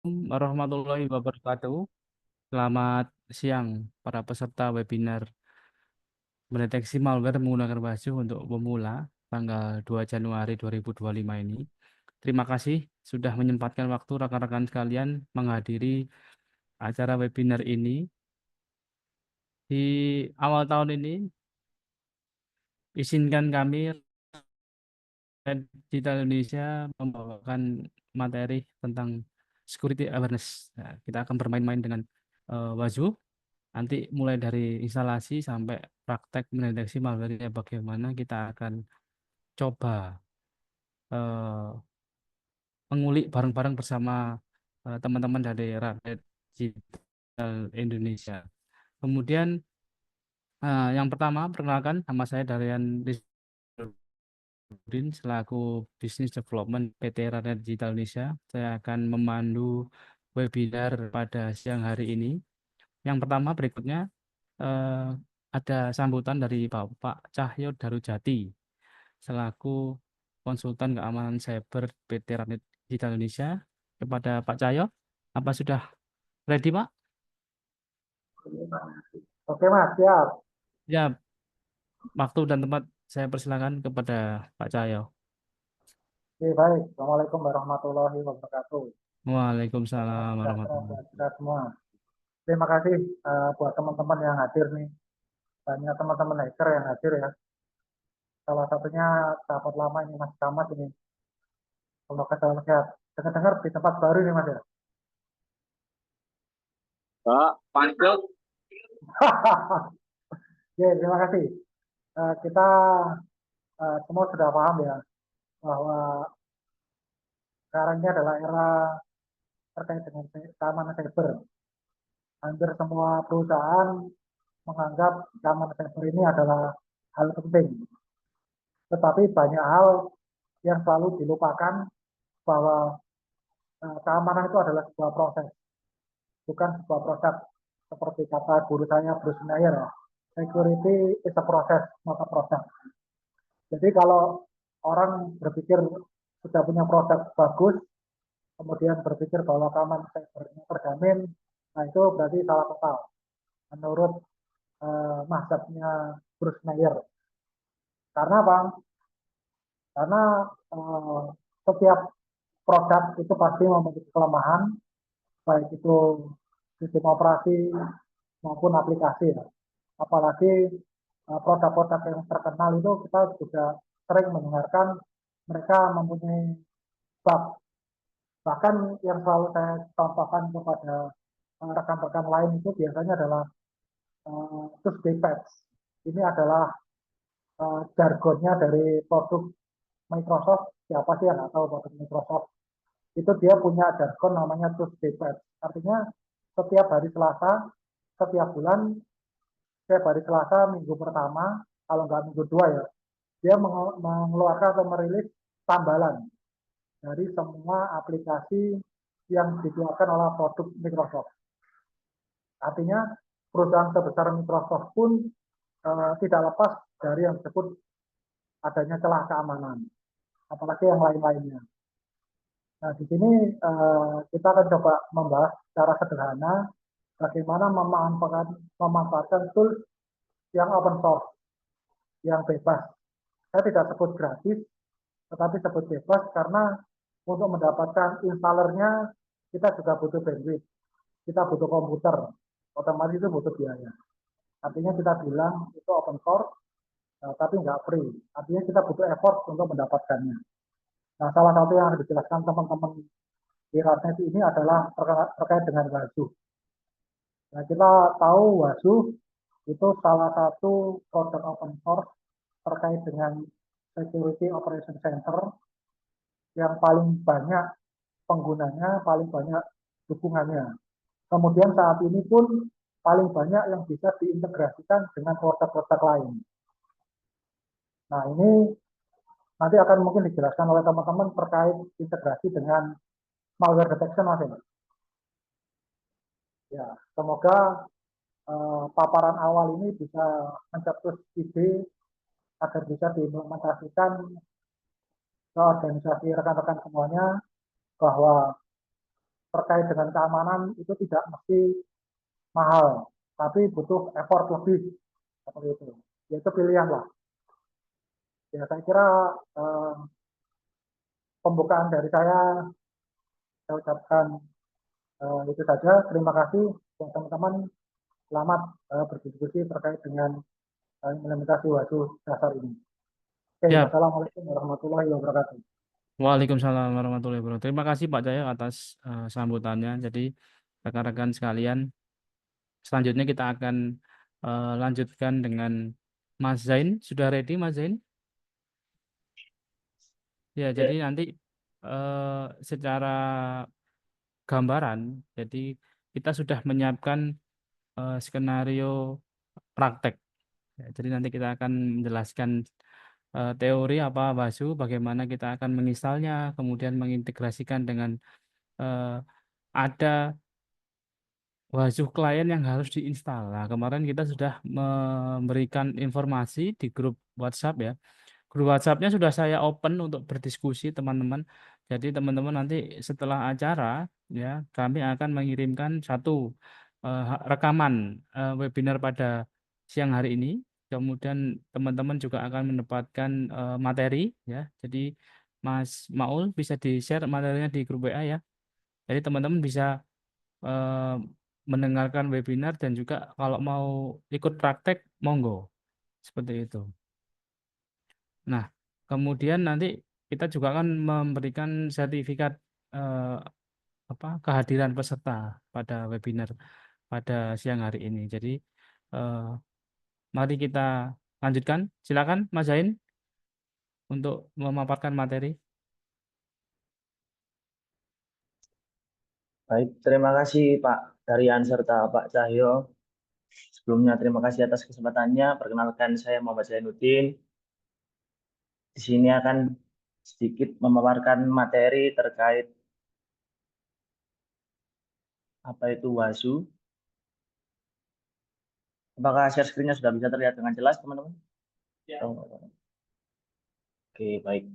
Warahmatullahi wabarakatuh. Selamat siang para peserta webinar mendeteksi malware menggunakan Wahyu untuk pemula tanggal 2 Januari 2025 ini. Terima kasih sudah menyempatkan waktu rekan-rekan sekalian menghadiri acara webinar ini. Di awal tahun ini, izinkan kami Red Digital Indonesia membawakan materi tentang security awareness. Nah, kita akan bermain-main dengan Wahyu. Nanti mulai dari instalasi sampai praktek mendeteksi malware bagaimana kita akan coba eh, mengulik bareng-bareng bersama teman-teman dari Rakyat Digital Indonesia. Kemudian yang pertama perkenalkan nama saya Darian Rizudin selaku Business Development PT Rakyat Digital Indonesia. Saya akan memandu webinar pada siang hari ini. Yang pertama berikutnya eh, ada sambutan dari Bapak Cahyo Darujati selaku konsultan keamanan cyber PT Rakyat Digital Indonesia. Kepada Pak Cahyo, apa sudah ready, Pak? Oke Mas, siap. Ya, waktu dan tempat saya persilakan kepada Pak Cahyo. Oke, baik. Assalamualaikum warahmatullahi wabarakatuh. Waalaikumsalam Salam sejahtera warahmatullahi buat kita wabarakatuh. semua. Terima kasih buat teman-teman yang hadir nih. Banyak teman-teman hacker yang hadir ya. Salah satunya sahabat lama ini Mas Camat ini. Semoga salam sehat. Dengar-dengar di tempat baru nih Mas ya. Pak, Panjang. Ya, terima kasih. Kita semua sudah paham ya bahwa sekarang ini adalah era terkait dengan keamanan cyber. Hampir semua perusahaan menganggap keamanan cyber ini adalah hal penting. Tetapi banyak hal yang selalu dilupakan bahwa keamanan itu adalah sebuah proses, bukan sebuah produk. Seperti kata guru saya Bruce Schneier, security is a process, not a product. Jadi kalau orang berpikir sudah punya produk bagus, kemudian berpikir bahwa keamanan cybernya terjamin, nah itu berarti salah total. Menurut mazhabnya Bruce Schneier. Karena apa? Karena eh, setiap produk itu pasti memiliki kelemahan, baik itu sistem operasi maupun aplikasi ya. Apalagi produk-produk yang terkenal itu kita juga sering mendengarkan mereka mempunyai bug. Bahkan yang selalu saya contohkan kepada rekan-rekan lain itu biasanya adalah Tuesday Patch. Ini adalah jargonnya dari produk Microsoft. Siapa sih yang nggak tahu produk Microsoft? Itu dia punya jargon namanya Tuesday Patch. Artinya setiap hari Selasa, setiap bulan, setiap hari Selasa minggu pertama, kalau nggak minggu dua ya, dia mengeluarkan atau merilis tambalan dari semua aplikasi yang dikeluarkan oleh produk Microsoft. Artinya perusahaan sebesar Microsoft pun tidak lepas dari yang disebut adanya celah keamanan, apalagi yang lain-lainnya. Nah, di sini kita akan coba membahas secara sederhana bagaimana memanfaatkan tools yang open source, yang bebas. Saya tidak sebut gratis, tetapi sebut bebas karena untuk mendapatkan installernya kita juga butuh bandwidth, kita butuh komputer, otomatis itu butuh biaya. Artinya kita bilang itu open source, tapi nggak free. Artinya kita butuh effort untuk mendapatkannya. Nah, salah satu yang harus dijelaskan teman-teman di Radnet ini adalah terkait dengan Wahyu. Nah, kita tahu Wahyu itu salah satu produk open source terkait dengan Security Operation Center yang paling banyak penggunanya, paling banyak dukungannya. Kemudian saat ini pun paling banyak yang bisa diintegrasikan dengan produk-produk lain. Nah, ini nanti akan mungkin dijelaskan oleh teman-teman terkait integrasi dengan malware detection, Mas. Ya, semoga paparan awal ini bisa mencetus ide agar bisa diimplementasikan ke organisasi rekan-rekan semuanya bahwa terkait dengan keamanan itu tidak mesti mahal, tapi butuh effort lebih seperti itu. Ya itu pilihan lah. Ya saya kira eh, pembukaan dari saya ucapkan itu saja. Terima kasih buat teman-teman. Selamat berdiskusi terkait dengan implementasi WASU dasar ini. Oke, Ya, wassalamualaikum warahmatullahi wabarakatuh. Waalaikumsalam warahmatullahi wabarakatuh. Terima kasih Pak Jaya atas sambutannya. Jadi rekan-rekan sekalian, selanjutnya kita akan lanjutkan dengan Mas Zain. Sudah ready Mas Zain? Ya, jadi nanti secara gambaran, jadi kita sudah menyiapkan skenario praktek. Ya, jadi nanti kita akan menjelaskan teori apa WASU, bagaimana kita akan menginstalnya, kemudian mengintegrasikan dengan eh, ada WASU klien yang harus diinstal. Nah, kemarin kita sudah memberikan informasi di grup WhatsApp ya. Grup WhatsApp-nya sudah saya open untuk berdiskusi teman-teman. Jadi teman-teman nanti setelah acara ya kami akan mengirimkan satu rekaman webinar pada siang hari ini. Kemudian teman-teman juga akan mendapatkan materi ya. Jadi Mas Maul bisa di-share materinya di grup WA ya. Jadi teman-teman bisa eh, mendengarkan webinar dan juga kalau mau ikut praktek monggo seperti itu. Nah, kemudian nanti kita juga akan memberikan sertifikat eh, kehadiran peserta pada webinar pada siang hari ini. Jadi eh, mari kita lanjutkan. Silakan Mas Zain untuk memaparkan materi. Baik, terima kasih Pak Darian serta Pak Cahyo. Sebelumnya terima kasih atas kesempatannya. Perkenalkan saya Muhammad Zainuddin. Di sini akan sedikit memaparkan materi terkait apa itu WASU. Apakah share screen-nya sudah bisa terlihat dengan jelas, teman-teman? Ya. Oke, baik.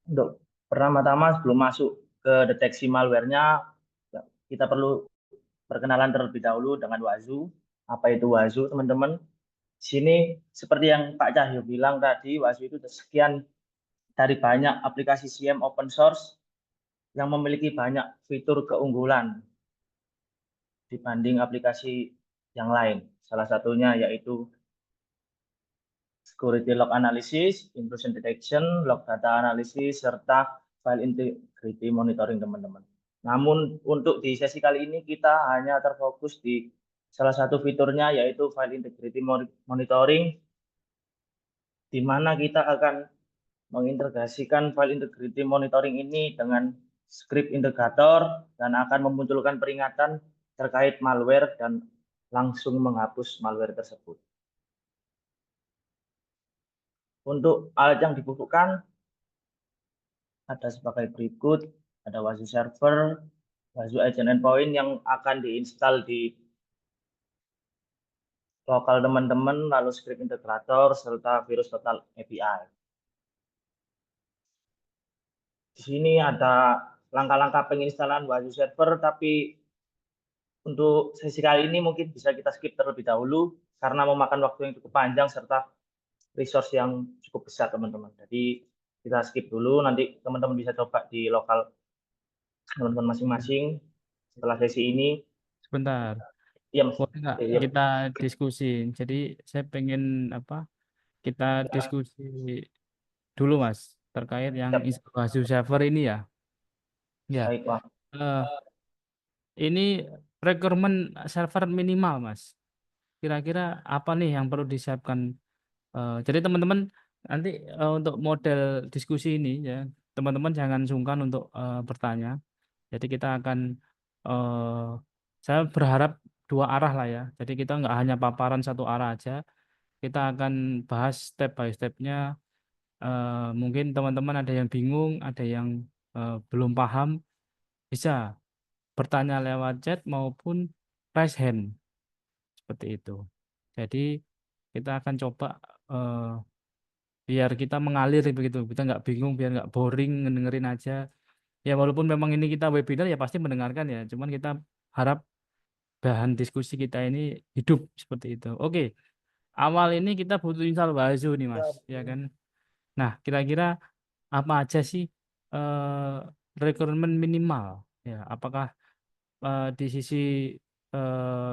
Untuk pertama-tama sebelum masuk ke deteksi malware-nya, ya, kita perlu perkenalan terlebih dahulu dengan WASU. Apa itu WASU, teman-teman? Di sini seperti yang Pak Cahyo bilang tadi, WASU itu sekian dari banyak aplikasi SIEM open source yang memiliki banyak fitur keunggulan dibanding aplikasi yang lain. Salah satunya yaitu security log analysis, intrusion detection, log data analysis, serta file integrity monitoring, teman-teman. Namun untuk di sesi kali ini kita hanya terfokus di salah satu fiturnya yaitu file integrity monitoring, di mana kita akan mengintegrasikan file integrity monitoring ini dengan script integrator dan akan memunculkan peringatan terkait malware dan langsung menghapus malware tersebut. Untuk alat yang dibutuhkan ada sebagai berikut, ada WASU server, WASU agent endpoint yang akan diinstal di lokal teman-teman, lalu script integrator, serta virus total API. Di sini ada langkah-langkah penginstalan WASU server, tapi untuk sesi kali ini mungkin bisa kita skip terlebih dahulu karena memakan waktu yang cukup panjang serta resource yang cukup besar, teman-teman. Jadi kita skip dulu, nanti teman-teman bisa coba di lokal teman-teman masing-masing setelah sesi ini. Sebentar, Iya, Mas. boleh nggak Iya. kita diskusi? Jadi saya pengen kita diskusi dulu Mas terkait yang Siap. WASU server ini ya. Ya. Baik, Pak. Eh, ini requirement server minimal, Mas. Kira-kira apa nih yang perlu disiapkan? Jadi teman-teman nanti untuk model diskusi ini ya, teman-teman jangan sungkan untuk bertanya. Jadi kita akan, eh, saya berharap dua arah lah ya. Jadi kita nggak hanya paparan satu arah aja. Kita akan bahas step by stepnya. Mungkin teman-teman ada yang bingung, ada yang belum paham, bisa bertanya lewat chat maupun raise hand seperti itu. Jadi kita akan coba eh, biar kita mengalir begitu, kita nggak bingung, biar nggak boring ngedengerin aja. Ya walaupun memang ini kita webinar ya pasti mendengarkan ya. Cuman kita harap bahan diskusi kita ini hidup seperti itu. Oke, awal ini kita butuh install Wazoo nih Mas, ya kan? Nah, kira-kira apa aja sih eh, requirement minimal? Ya, apakah di sisi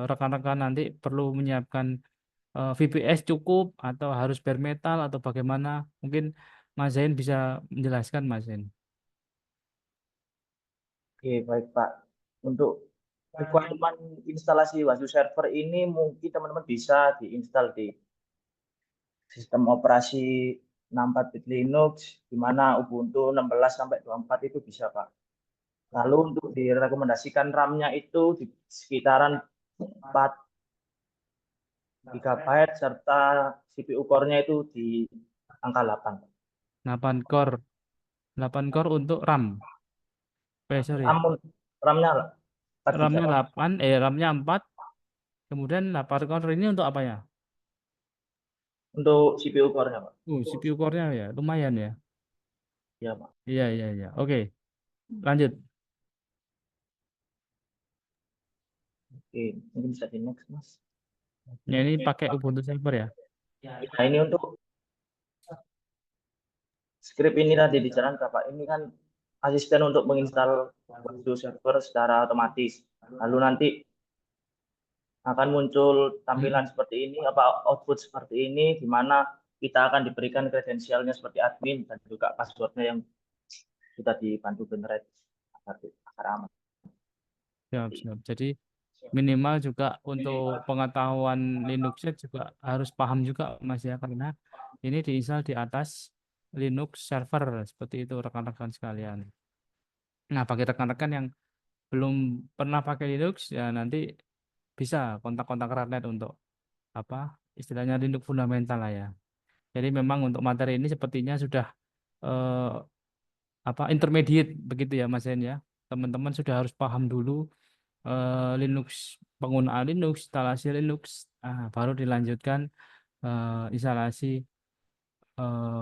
rekan-rekan nanti perlu menyiapkan VPS cukup atau harus bare metal atau bagaimana? Mungkin Mas Zain bisa menjelaskan Mas Zain. Oke, baik Pak. Untuk requirement instalasi Wazoo server ini mungkin teman-teman bisa diinstal di sistem operasi 64-bit Linux, di mana Ubuntu 16 sampai 24 itu bisa Pak. Lalu untuk direkomendasikan RAM-nya itu di sekitaran 4 GB serta CPU core-nya itu di angka 8. 8 core, 8 core untuk RAM. Sorry. RAM-nya 4 GB. RAM-nya 8, RAM-nya 4. Kemudian 8 core ini untuk apa ya? Untuk CPU core-nya Pak. CPU core-nya ya, lumayan ya. Ya Pak. Iya, iya, iya. Oke, lanjut. Oke, mungkin bisa di next Mas. Ya, ini pakai Ubuntu server ya. Nah, ini untuk script ini tadi dijalankan Pak. Ini kan asisten untuk menginstal Wazoo server secara otomatis. Lalu nanti akan muncul tampilan seperti ini, apa output seperti ini, di mana kita akan diberikan kredensialnya seperti admin dan juga passwordnya yang sudah dibantu generate agar aman. Siap, siap. Jadi minimal juga untuk pengetahuan Linuxnya juga harus paham juga Mas ya, karena ini diinstal di atas Linux server seperti itu rekan-rekan sekalian. Nah, bagi rekan-rekan yang belum pernah pakai Linux ya nanti bisa kontak-kontak Radnet untuk apa istilahnya Linux fundamental lah ya. Jadi memang untuk materi ini sepertinya sudah eh, apa intermediate begitu ya Mas Hen ya. Teman-teman sudah harus paham dulu Linux, penggunaan Linux, instalasi Linux, baru dilanjutkan instalasi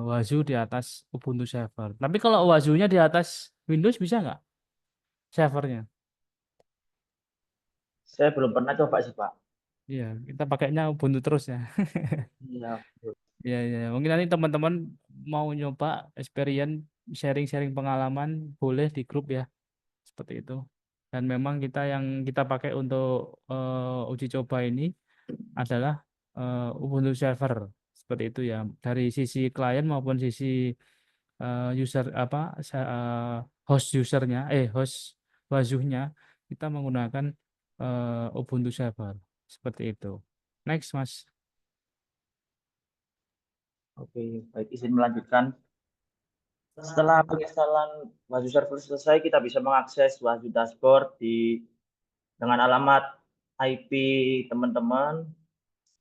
Wazoo di atas Ubuntu server. Tapi kalau Wazoo-nya di atas Windows bisa nggak servernya? Saya belum pernah coba sih Pak. Iya, kita pakainya Ubuntu terus ya. Iya. Iya, iya. Mungkin nanti teman-teman mau nyoba experience sharing-sharing pengalaman boleh di grup ya. Seperti itu. Dan memang kita pakai untuk uji coba ini adalah Ubuntu server. Seperti itu ya. Dari sisi klien maupun sisi user apa host usernya host Wazoo-nya kita menggunakan Ubuntu server. Seperti itu. Next, Mas. Oke, baik izin melanjutkan. Setelah penginstalan Wazoo server selesai, kita bisa mengakses Wazoo dashboard dengan alamat IP teman-teman.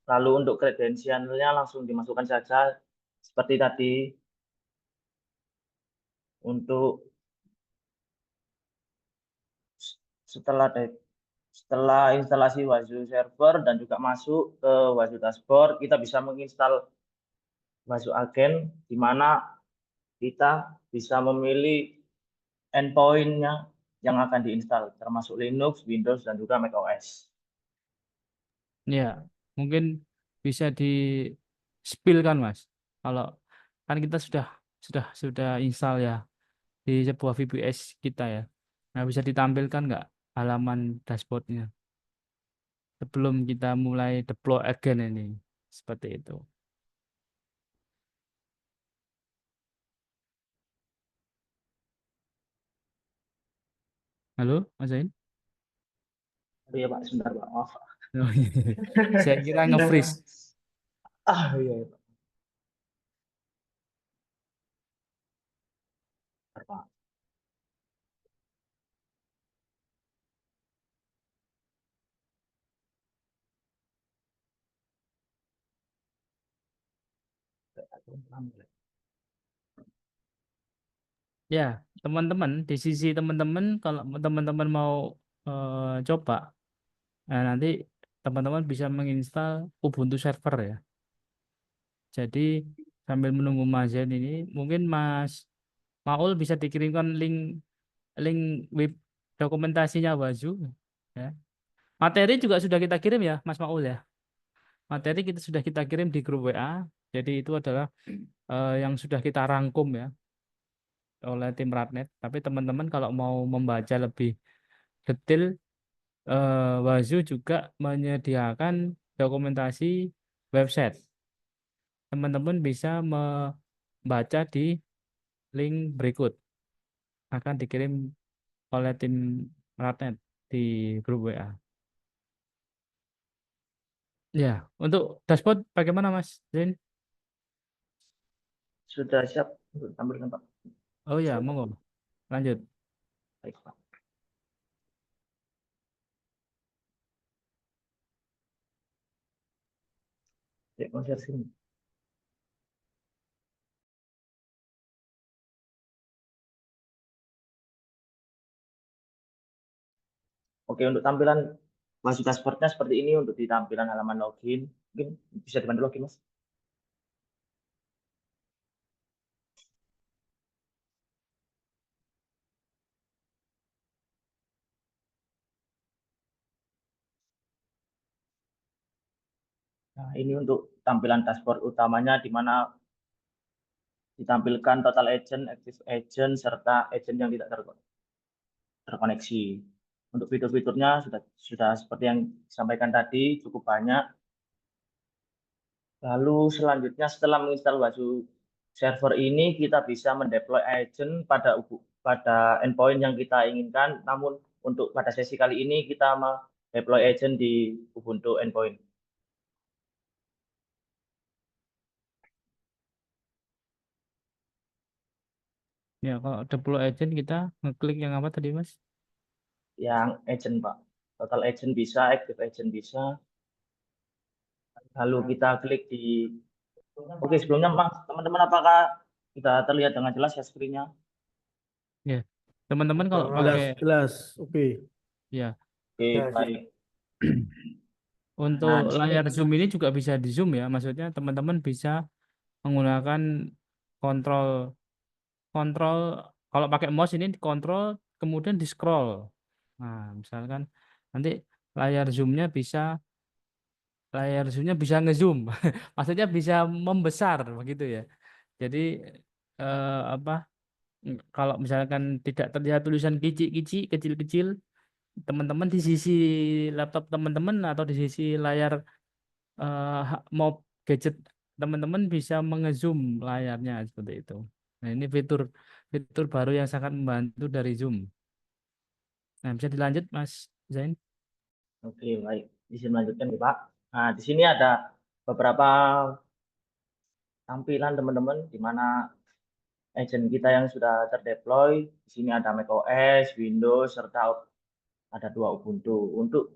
Lalu untuk kredensialnya langsung dimasukkan saja seperti tadi. Untuk setelah instalasi Wazoo server dan juga masuk ke Wazoo dashboard, kita bisa menginstal Wazoo Agent, di mana kita bisa memilih endpoint-nya yang akan diinstal, termasuk Linux, Windows, dan juga macOS. Ya, mungkin bisa di spill kan, Mas. Kalau kan kita sudah install ya di sebuah VPS kita ya. Nah, bisa ditampilkan nggak halaman dashboardnya sebelum kita mulai deploy again ini. Seperti itu. Halo, Mas Zain? Oh iya Pak, sebentar Pak, maaf. Oh, iya. Saya kira nge-freeze. Iya Pak. Bentar, Pak. Ya, teman-teman, di sisi teman-teman, kalau teman-teman mau coba, nah nanti teman-teman bisa menginstal Ubuntu server ya. Jadi sambil menunggu Mas Zain ini, mungkin Mas Maul bisa dikirimkan link link web dokumentasinya Wazoo ya. Materi juga sudah kita kirim ya Mas Maul ya. Materi kita sudah kita kirim di grup WA. Jadi itu adalah yang sudah kita rangkum ya oleh tim Radnet. Tapi teman-teman kalau mau membaca lebih detail, Wazoo juga menyediakan dokumentasi website. Teman-teman bisa membaca di link berikut. Akan dikirim oleh tim Radnet di grup WA. Ya, untuk dashboard bagaimana Mas Zain? Sudah siap untuk tampilkan Pak. Oh ya, monggo. Lanjut. Baik Pak. Ya, mau share sini. Oke, untuk tampilan Wazoo dashboardnya seperti ini untuk di tampilan halaman login. Mungkin bisa dibantu login, Mas. Nah, ini untuk tampilan dashboard utamanya di mana ditampilkan total agent, active agent, serta agent yang tidak terkoneksi. Untuk fitur-fiturnya sudah seperti yang disampaikan tadi, cukup banyak. Lalu selanjutnya setelah menginstal Wazoo server ini, kita bisa mendeploy agent pada endpoint yang kita inginkan. Namun untuk pada sesi kali ini kita deploy agent di Ubuntu endpoint. Ya, kalau deploy agent kita ngeklik yang apa tadi Mas? Yang agent Pak, total agent bisa, active agent bisa. Lalu kita klik di Oke, sebelumnya Mas, teman-teman apakah kita terlihat dengan jelas ya screen-nya? Ya, teman-teman kalau Jelas, pakai jelas. Oke. ya Oke, Ya, baik. untuk Nah, di sini layar zoom ini juga bisa di zoom ya. Maksudnya teman-teman bisa menggunakan kontrol kontrol kalau pakai mouse ini kontrol kemudian di scroll. Nah, misalkan nanti layar zoomnya bisa ngezoom. Maksudnya bisa membesar begitu ya. Jadi apa kalau misalkan tidak terlihat tulisan kicik-kicik kecil-kecil, teman-teman di sisi laptop teman-teman atau di sisi layar mau gadget teman-teman bisa mengezoom layarnya seperti itu. Nah, ini fitur fitur baru yang sangat membantu dari Zoom. Nah, bisa dilanjut Mas Zain. Oke, baik. Izin melanjutkan ya, Pak. Nah, di sini ada beberapa tampilan teman-teman di mana agent kita yang sudah terdeploy. Di sini ada macOS, Windows, serta ada 2 Ubuntu. Untuk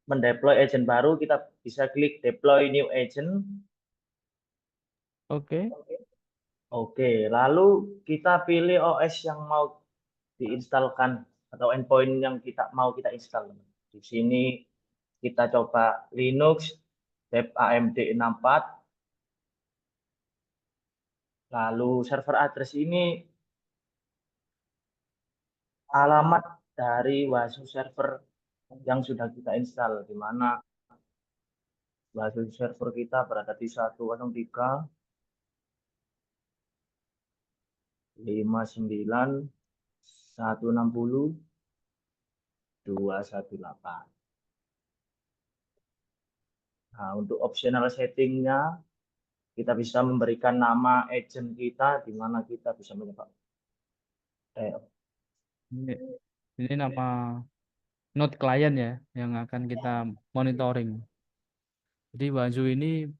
mendeploy agent baru, kita bisa klik deploy new agent. Oke. Oke, lalu kita pilih OS yang mau diinstalkan atau endpoint yang mau kita install. Di sini kita coba Linux, tab AMD 64. Lalu server address ini alamat dari Wazoo server yang sudah kita install, di mana Wazoo server kita berada di 109.160.218. Nah, untuk optional settingnya, kita bisa memberikan nama agent kita, di mana kita bisa menyebut Ini nama node klien ya yang akan kita monitoring. Jadi Wazoo ini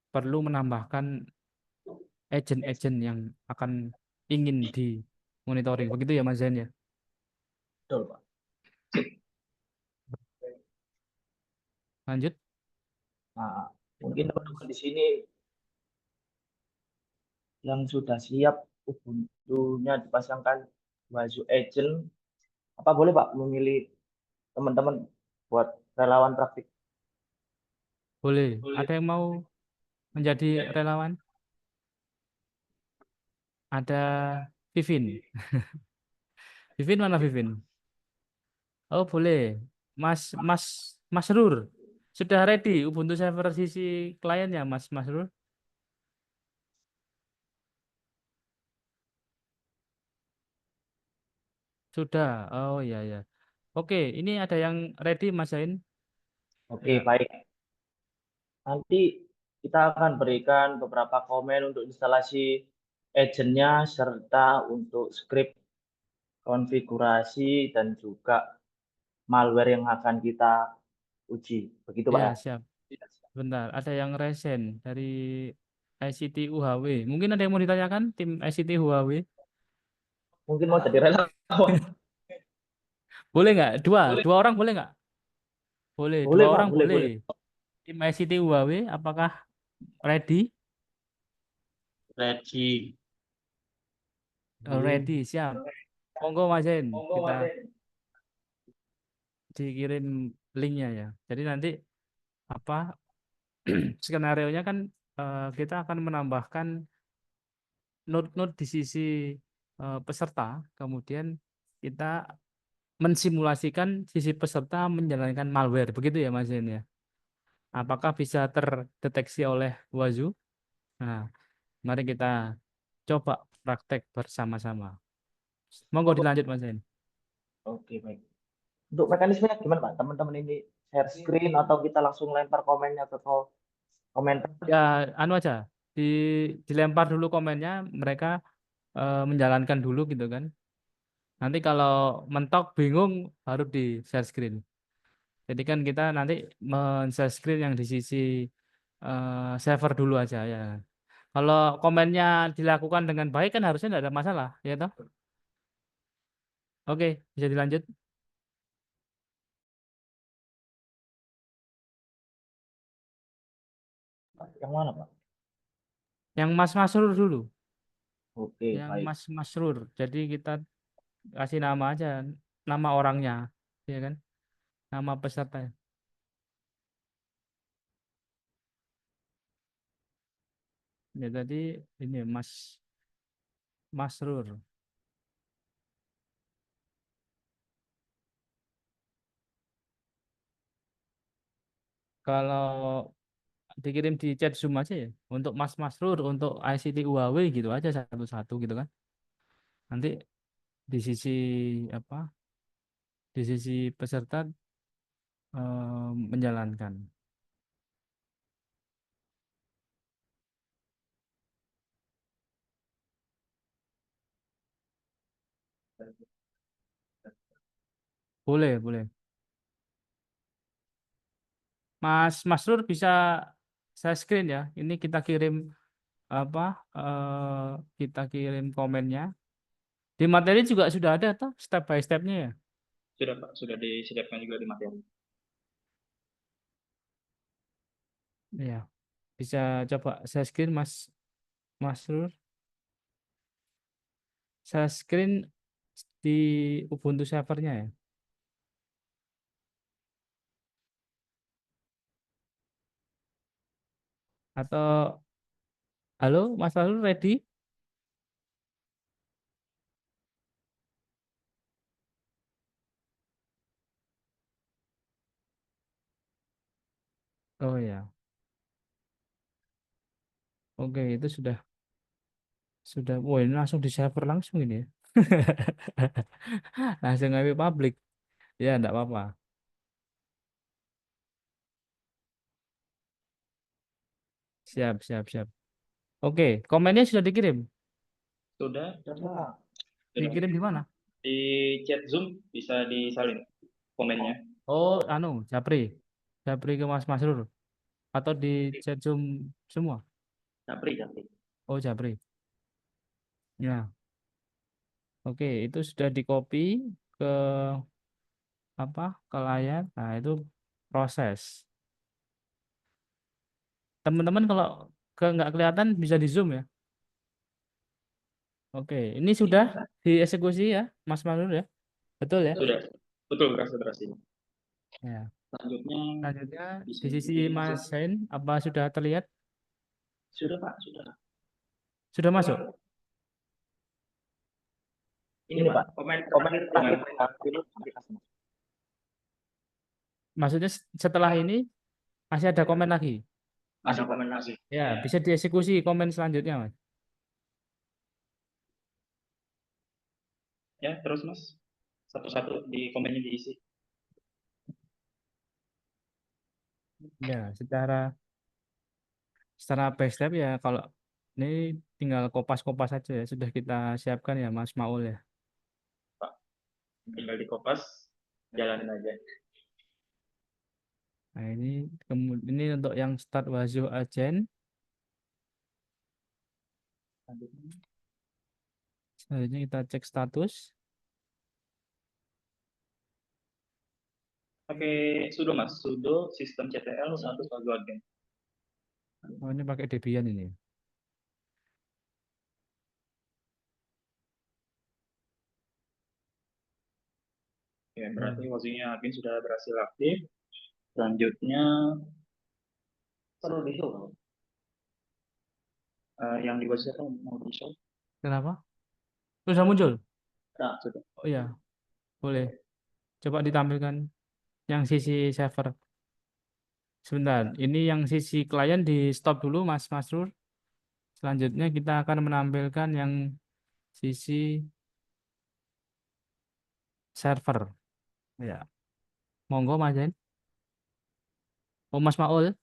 perlu menambahkan agent-agent yang akan ingin di monitoring. Begitu ya Mas Zain ya. betul, Pak. Lanjut. Nah, mungkin teman-teman di sini yang sudah siap Ubuntu-nya dipasangkan Wazoo agent, apa boleh Pak memilih teman-teman buat relawan praktik? Boleh. Ada yang mau menjadi relawan? Ada Vivin. Vivin mana Vivin? Oh boleh. Mas Mas Mas Rur. Sudah ready Ubuntu server sisi kliennya Mas Rur? Sudah. Oh iya ya. Oke, ini ada yang ready Mas Zain? Oke, Ya. baik. Nanti kita akan berikan beberapa komen untuk instalasi agentnya serta untuk script konfigurasi dan juga malware yang akan kita uji. Begitu, Pak Ya, ya? siap. Bentar, ada yang resen dari ICT UHW. Mungkin ada yang mau ditanyakan tim ICT UHW? Mungkin mau jadi relawan. Boleh nggak? Dua orang boleh nggak? Boleh, dua Boleh, Pak. orang Boleh, boleh. boleh. Tim ICT UHW, apakah ready? Ready. Ready, siap. Monggo Mas Zain, kita dikirim linknya ya. Jadi nanti apa skenario-nya kan kita akan menambahkan node-node di sisi peserta, kemudian kita mensimulasikan sisi peserta menjalankan malware, begitu ya Mas Zain ya. Apakah bisa terdeteksi oleh Wazu? Nah, mari kita coba praktek bersama-sama. Monggo dilanjut Mas Zain. Oke, baik. Untuk mekanismenya gimana, Pak? Teman-teman ini share screen atau kita langsung lempar komennya ke komentar? Ya, anu aja, di, dilempar dulu komennya, mereka menjalankan dulu gitu kan. Nanti kalau mentok bingung baru di share screen. Jadi kan kita nanti men-share screen yang di sisi server dulu aja ya. Kalau komennya dilakukan dengan baik kan harusnya tidak ada masalah, ya toh? Oke, bisa dilanjut. Yang mana, Pak? Yang Mas Masrur dulu, Oke, yang baik. Mas Masrur. Jadi kita kasih nama aja, nama orangnya, ya kan? Nama peserta. Ya tadi ini Mas Masrur. Kalau dikirim di chat Zoom aja ya, untuk Mas Masrur, untuk ICT Huawei gitu aja satu-satu gitu kan. Nanti di sisi apa? Di sisi peserta menjalankan. Boleh, boleh. Mas Masrur bisa saya screen ya. Ini kita kirim apa? Kita kirim komennya. Di materi juga sudah ada tuh step by stepnya ya. Sudah Pak, sudah disediakan juga di materi. Iya, bisa coba saya screen Mas Masrur. Saya screen di Ubuntu servernya ya. Atau halo Mas Masrur ready? Oh ya. Oke, itu sudah. Wah, ini langsung di server langsung ini ya. Langsung ngambil publik. Ya, enggak apa-apa. Siap, siap, siap. Oke, komennya sudah dikirim. Sudah, Sudah. sudah. Dikirim di mana? Di chat Zoom bisa disalin komennya. Oh, anu, Japri. Japri ke Mas Masrur. Atau di chat Zoom semua? Japri, Japri. Oh, Japri. Ya, oke. Itu sudah di copy ke apa? Ke layar. Nah, itu proses. Teman-teman kalau nggak kelihatan bisa di zoom ya. Oke, ini sudah dieksekusi ya, Mas Masrur ya. Betul ya? Sudah, betul konsentrasinya. Ya. Selanjutnya Selanjutnya bisa di sisi dikirim. Mas Zain, apa sudah terlihat? Sudah Pak, sudah. Sudah masuk? Ini Pak, komen komen terakhir terakhir dengan dengan aplikasi. Maksudnya setelah ini masih ada komen lagi. ada komen lagi. Ya, bisa dieksekusi komen selanjutnya, Mas. Ya, terus Mas. Satu-satu di komennya diisi. Ya, secara by step ya kalau ini tinggal kopas-kopas saja ya. Sudah kita siapkan ya Mas Maul ya. Pak, tinggal di kopas, jalanin aja. Nah, ini untuk yang start Wazoo agent. Selanjutnya kita cek status. Pakai sudo Mas, sudo sistem CTL status Wazoo agent. Oh, ini pakai Debian ini. Ya, berarti Wazoo-nya admin sudah berhasil aktif. Selanjutnya perlu di show. Yang di Wazoo kan mau di show. Kenapa? Sudah muncul? Nah, sudah. Oh iya, boleh. Coba ditampilkan yang sisi server. Sebentar, ini yang sisi klien di stop dulu Mas Masrur. Selanjutnya kita akan menampilkan yang sisi server. Ya, monggo Mas Zain. Oh Mas Maul.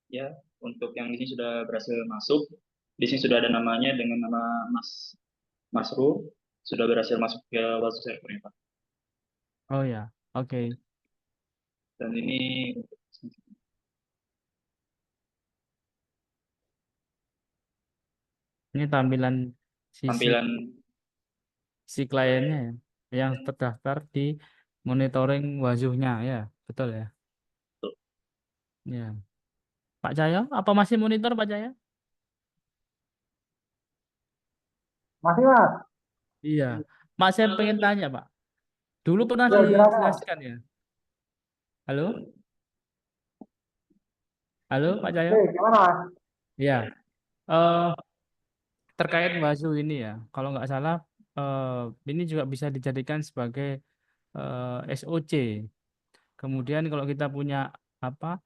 Ya, untuk yang di sini sudah berhasil masuk. Di sini sudah ada namanya dengan nama Mas Masru, sudah berhasil masuk ke Wazoo server Pak. Oh ya, oke. Dan ini Ini tampilan sisi tampilan si kliennya ya, yang terdaftar di monitoring Wazoo-nya ya, betul ya. Ya. Pak Cahyo, apa masih monitor Pak Cahyo? Masih Mas? Iya. Pak, saya pengen tanya Pak. Dulu pernah Ya, silakan. dijelaskan ya. Halo? Halo Pak Cahyo? Oke, gimana Mas? Iya. Eh, terkait Wazoo ini ya, kalau nggak salah ini juga bisa dijadikan sebagai SOC. Kemudian kalau kita punya apa?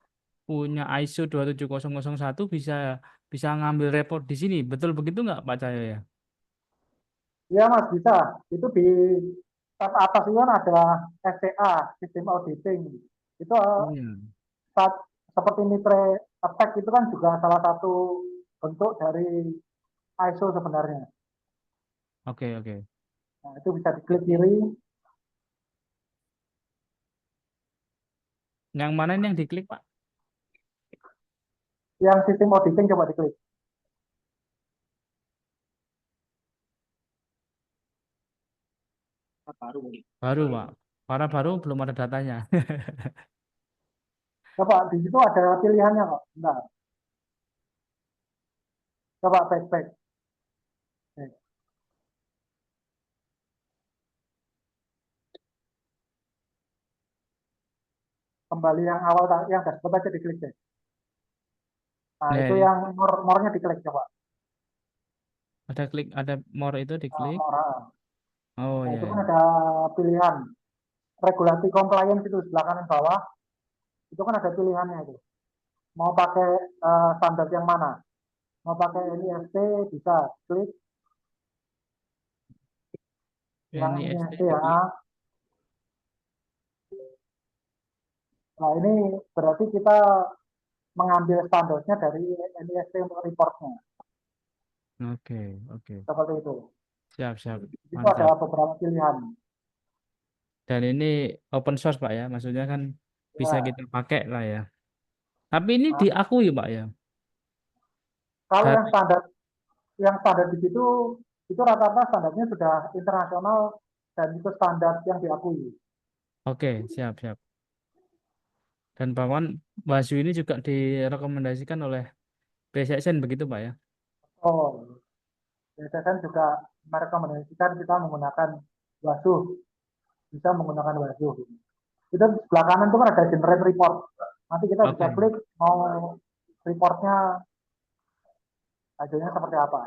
Punya ISO 27001 bisa ngambil report di sini. Betul begitu nggak Pak Cahyo ya? Iya Mas, bisa. Itu di tab atas itu kan ada STA, Sistem Auditing. Itu Iya. seperti Mitre Attack itu kan juga salah satu bentuk dari ISO sebenarnya. Oke, oke. Nah, itu bisa diklik kiri. Yang mana ini yang diklik Pak? Yang sistem auditing coba diklik. Baru Pak. Para baru belum ada datanya. Coba di situ ada pilihannya kok. Bentar. Coba back. Kembali yang awal yang dashboard aja diklik deh. Nah, Nah, itu yang more-nya diklik coba. ada more itu diklik. Oh Nah, ya. itu kan ada pilihan regulasi compliance itu sebelah kanan bawah. Itu kan ada pilihannya itu. Mau pakai standar yang mana? Mau pakai NIST bisa klik yang NIST NIST ya. Nah, ini berarti kita mengambil standarnya dari NIST untuk reportnya. Oke, oke. Seperti itu. Siap. Itu ada Mantap. beberapa pilihan. Dan ini open source Pak ya. Maksudnya kan bisa Ya. kita pakai lah ya. Tapi ini Nah, diakui Pak ya. kalau Dan, yang standar di situ itu rata-rata standarnya sudah internasional dan itu standar yang diakui. oke, siap. Dan bahkan Wazoo ini juga direkomendasikan oleh BSSN begitu Pak ya. Oh, BSSN juga merekomendasikan kita menggunakan Wazoo, bisa menggunakan Wazoo. Itu di sebelah kanan itu kan ada generate report. Nanti kita bisa Oke, klik mau reportnya hasilnya seperti apa.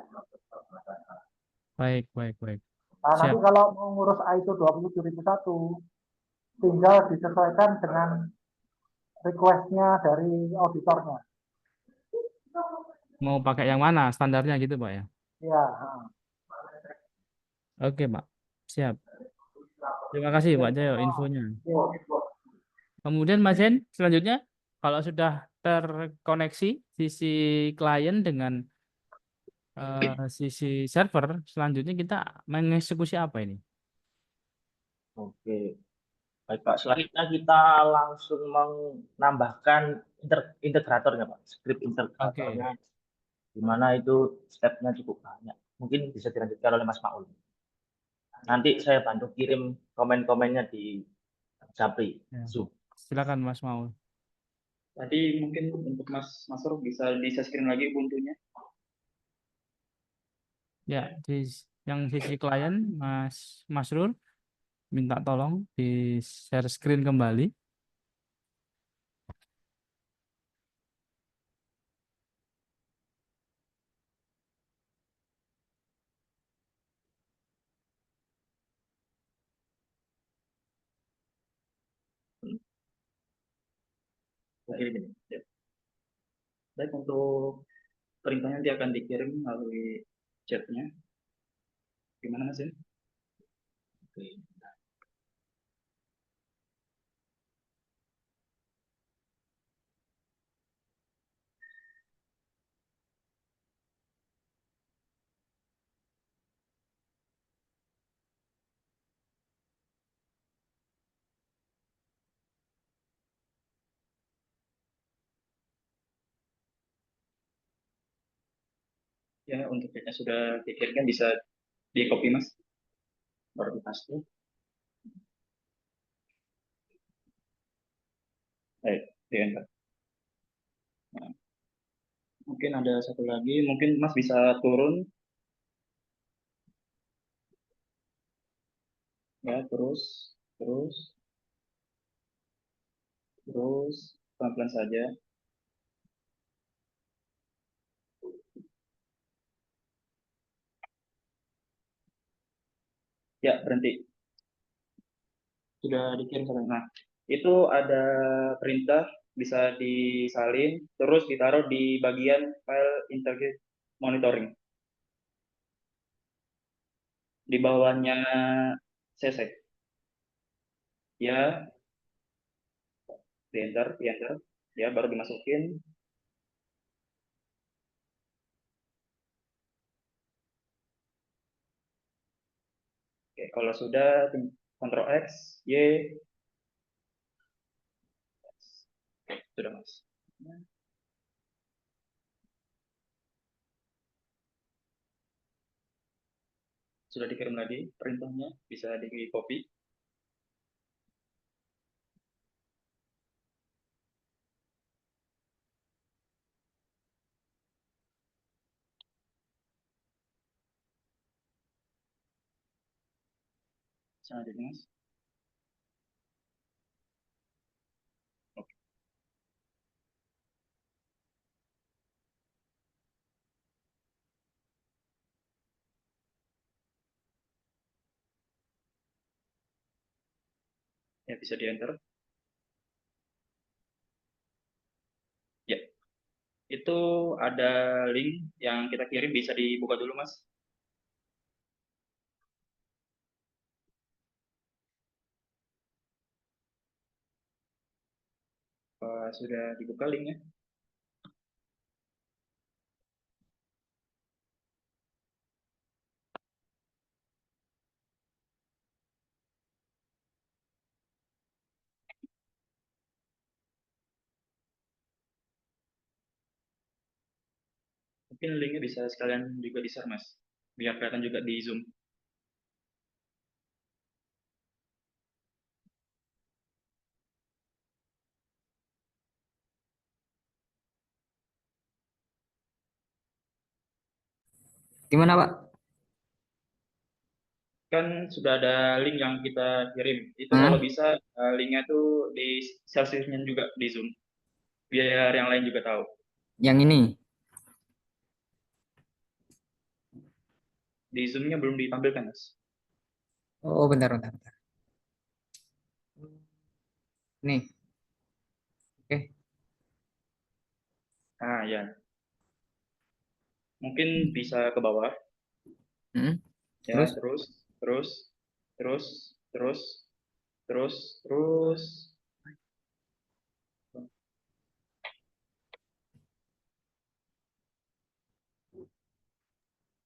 baik, baik, baik. Nah, nanti Siap. kalau mau ngurus ISO 27001, tinggal disesuaikan dengan requestnya dari auditornya. Mau pakai yang mana standarnya gitu, Pak ya? Ya, Oke, Pak. Siap. Terima kasih, Pak Jayo, infonya. ya. Kemudian, Mas Zen, selanjutnya, kalau sudah terkoneksi sisi klien dengan sisi server, selanjutnya kita mengeksekusi apa ini? Oke, baik Pak. Selanjutnya kita langsung menambahkan integratornya Pak, script Oke. integratornya, di mana itu stepnya cukup banyak. Mungkin bisa dilanjutkan oleh Mas Maul. Nanti saya bantu kirim komen-komennya di Japri, Ya. Zoom. Silakan, Mas Maul. Tadi mungkin untuk Mas Masrur bisa di-share screen lagi Ubuntu-nya. Ya, di yang sisi klien, Mas Masrul, minta tolong di share screen kembali. Oke, ini. Ya. Baik, untuk perintahnya nanti akan dikirim melalui chatnya. Gimana Mas ya? Oke. Ya, untuk chatnya sudah dikirimkan, bisa di-copy Mas, baru di-paste. Baik, di-enter. Nah, mungkin ada satu lagi, mungkin Mas bisa turun, ya, terus, terus, terus, pelan-pelan saja. Ya, berhenti. Sudah dikirim sama. Nah, itu ada perintah bisa disalin, terus ditaruh di bagian file integrate monitoring. Di bawahnya CC. Ya, di enter. Ya, baru dimasukin. Oke, kalau sudah, Ctrl X, Y, oke, sudah Mas. Sudah dikirim lagi perintahnya, bisa di copy. Selanjutnya Mas. Oke, ya bisa di enter. Ya, itu ada link yang kita kirim, bisa dibuka dulu Mas. Sudah dibuka linknya. Mungkin linknya bisa sekalian juga di-share, Mas. Biar kelihatan juga di Zoom. Gimana Pak? kan sudah ada link yang kita kirim. Itu kalau bisa linknya tuh di share juga di Zoom, biar yang lain juga tahu. Yang ini. Di Zoom-nya belum ditampilkan, Mas. Oh, bentar. Nih. Oke. Ah, ya. Mungkin bisa ke bawah. Ya, Terus? terus.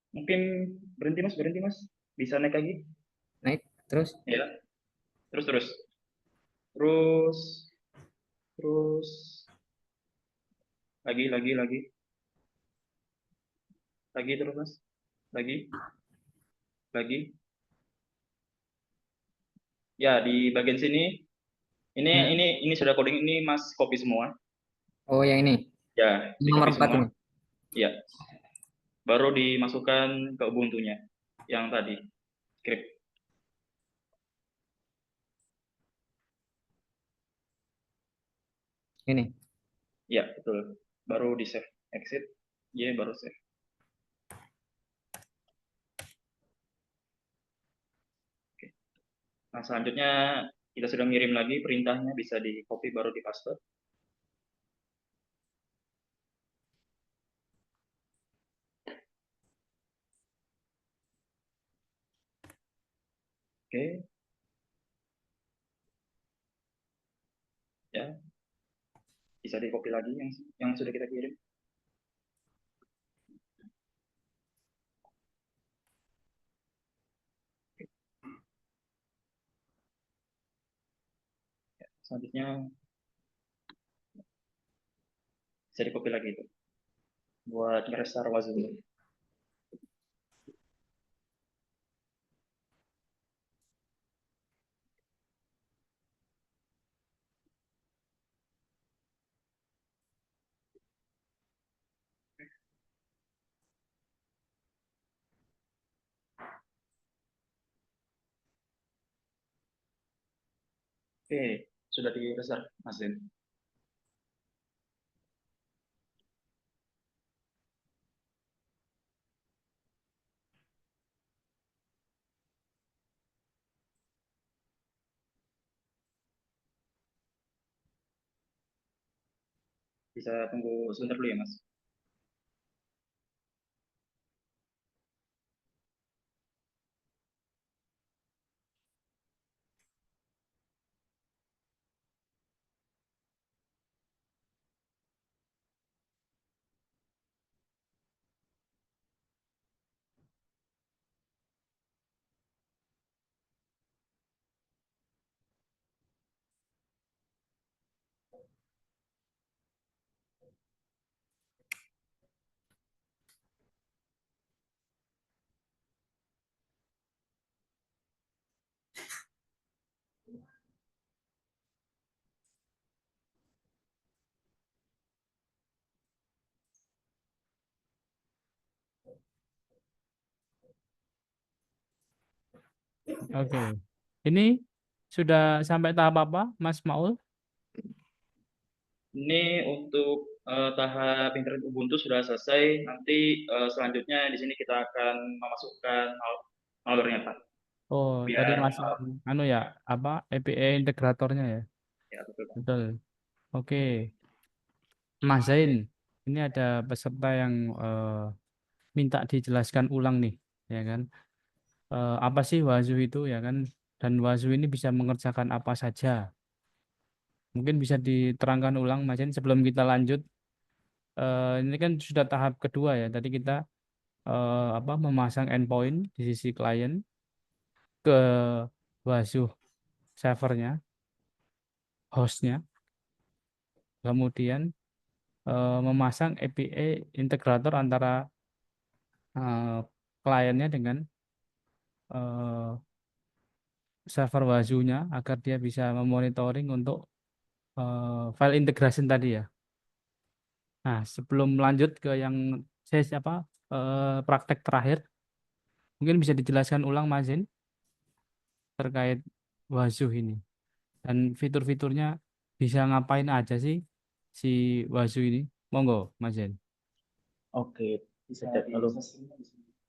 Mungkin berhenti Mas. Bisa naik lagi? Naik, terus? Ya, terus. Terus. Lagi. Lagi terus, Mas. Lagi. Ya, di bagian sini. Ini sudah coding, ini Mas copy semua. Oh, yang ini. Ya, Nomor di-copy 4 semua. ini. Ya. Baru dimasukkan ke Ubuntu-nya yang tadi, script. Ini. Ya, betul. Baru di save, exit. Ya, baru save. Oke. Nah, selanjutnya kita sudah ngirim lagi perintahnya, bisa di copy baru di paste. Oke. Ya. Bisa di copy lagi yang sudah kita kirim. Ya, selanjutnya bisa di copy lagi itu buat nge-restart Wazoo. Oke, sudah di restart, Mas Den. Bisa tunggu sebentar dulu ya, Mas. Oke. Ini sudah sampai tahap apa, Mas Maul? Ini untuk tahap internet Ubuntu sudah selesai. Nanti selanjutnya di sini kita akan memasukkan malware-nya, Pak. Oh, tadi Biar masuk ya, apa API integratornya ya? ya betul, Pak. Betul. Oke. Mas Zain, ini ada peserta yang minta dijelaskan ulang nih, ya kan? Apa sih Wazoo itu, ya kan? Dan Wazoo ini bisa mengerjakan apa saja? Mungkin bisa diterangkan ulang, Mas Zain, sebelum kita lanjut. Ini kan sudah tahap kedua ya. Tadi kita memasang endpoint di sisi klien ke Wazoo servernya, hostnya, kemudian memasang API integrator antara kliennya dengan eh, server Wazoo-nya agar dia bisa memonitoring untuk file integration tadi ya. Nah, sebelum lanjut ke yang praktek terakhir, mungkin bisa dijelaskan ulang Mas Zin terkait Wazuh ini. Dan fitur-fiturnya bisa ngapain aja sih si Wazuh ini? Monggo, Mas Zen. Oke, bisa lalu.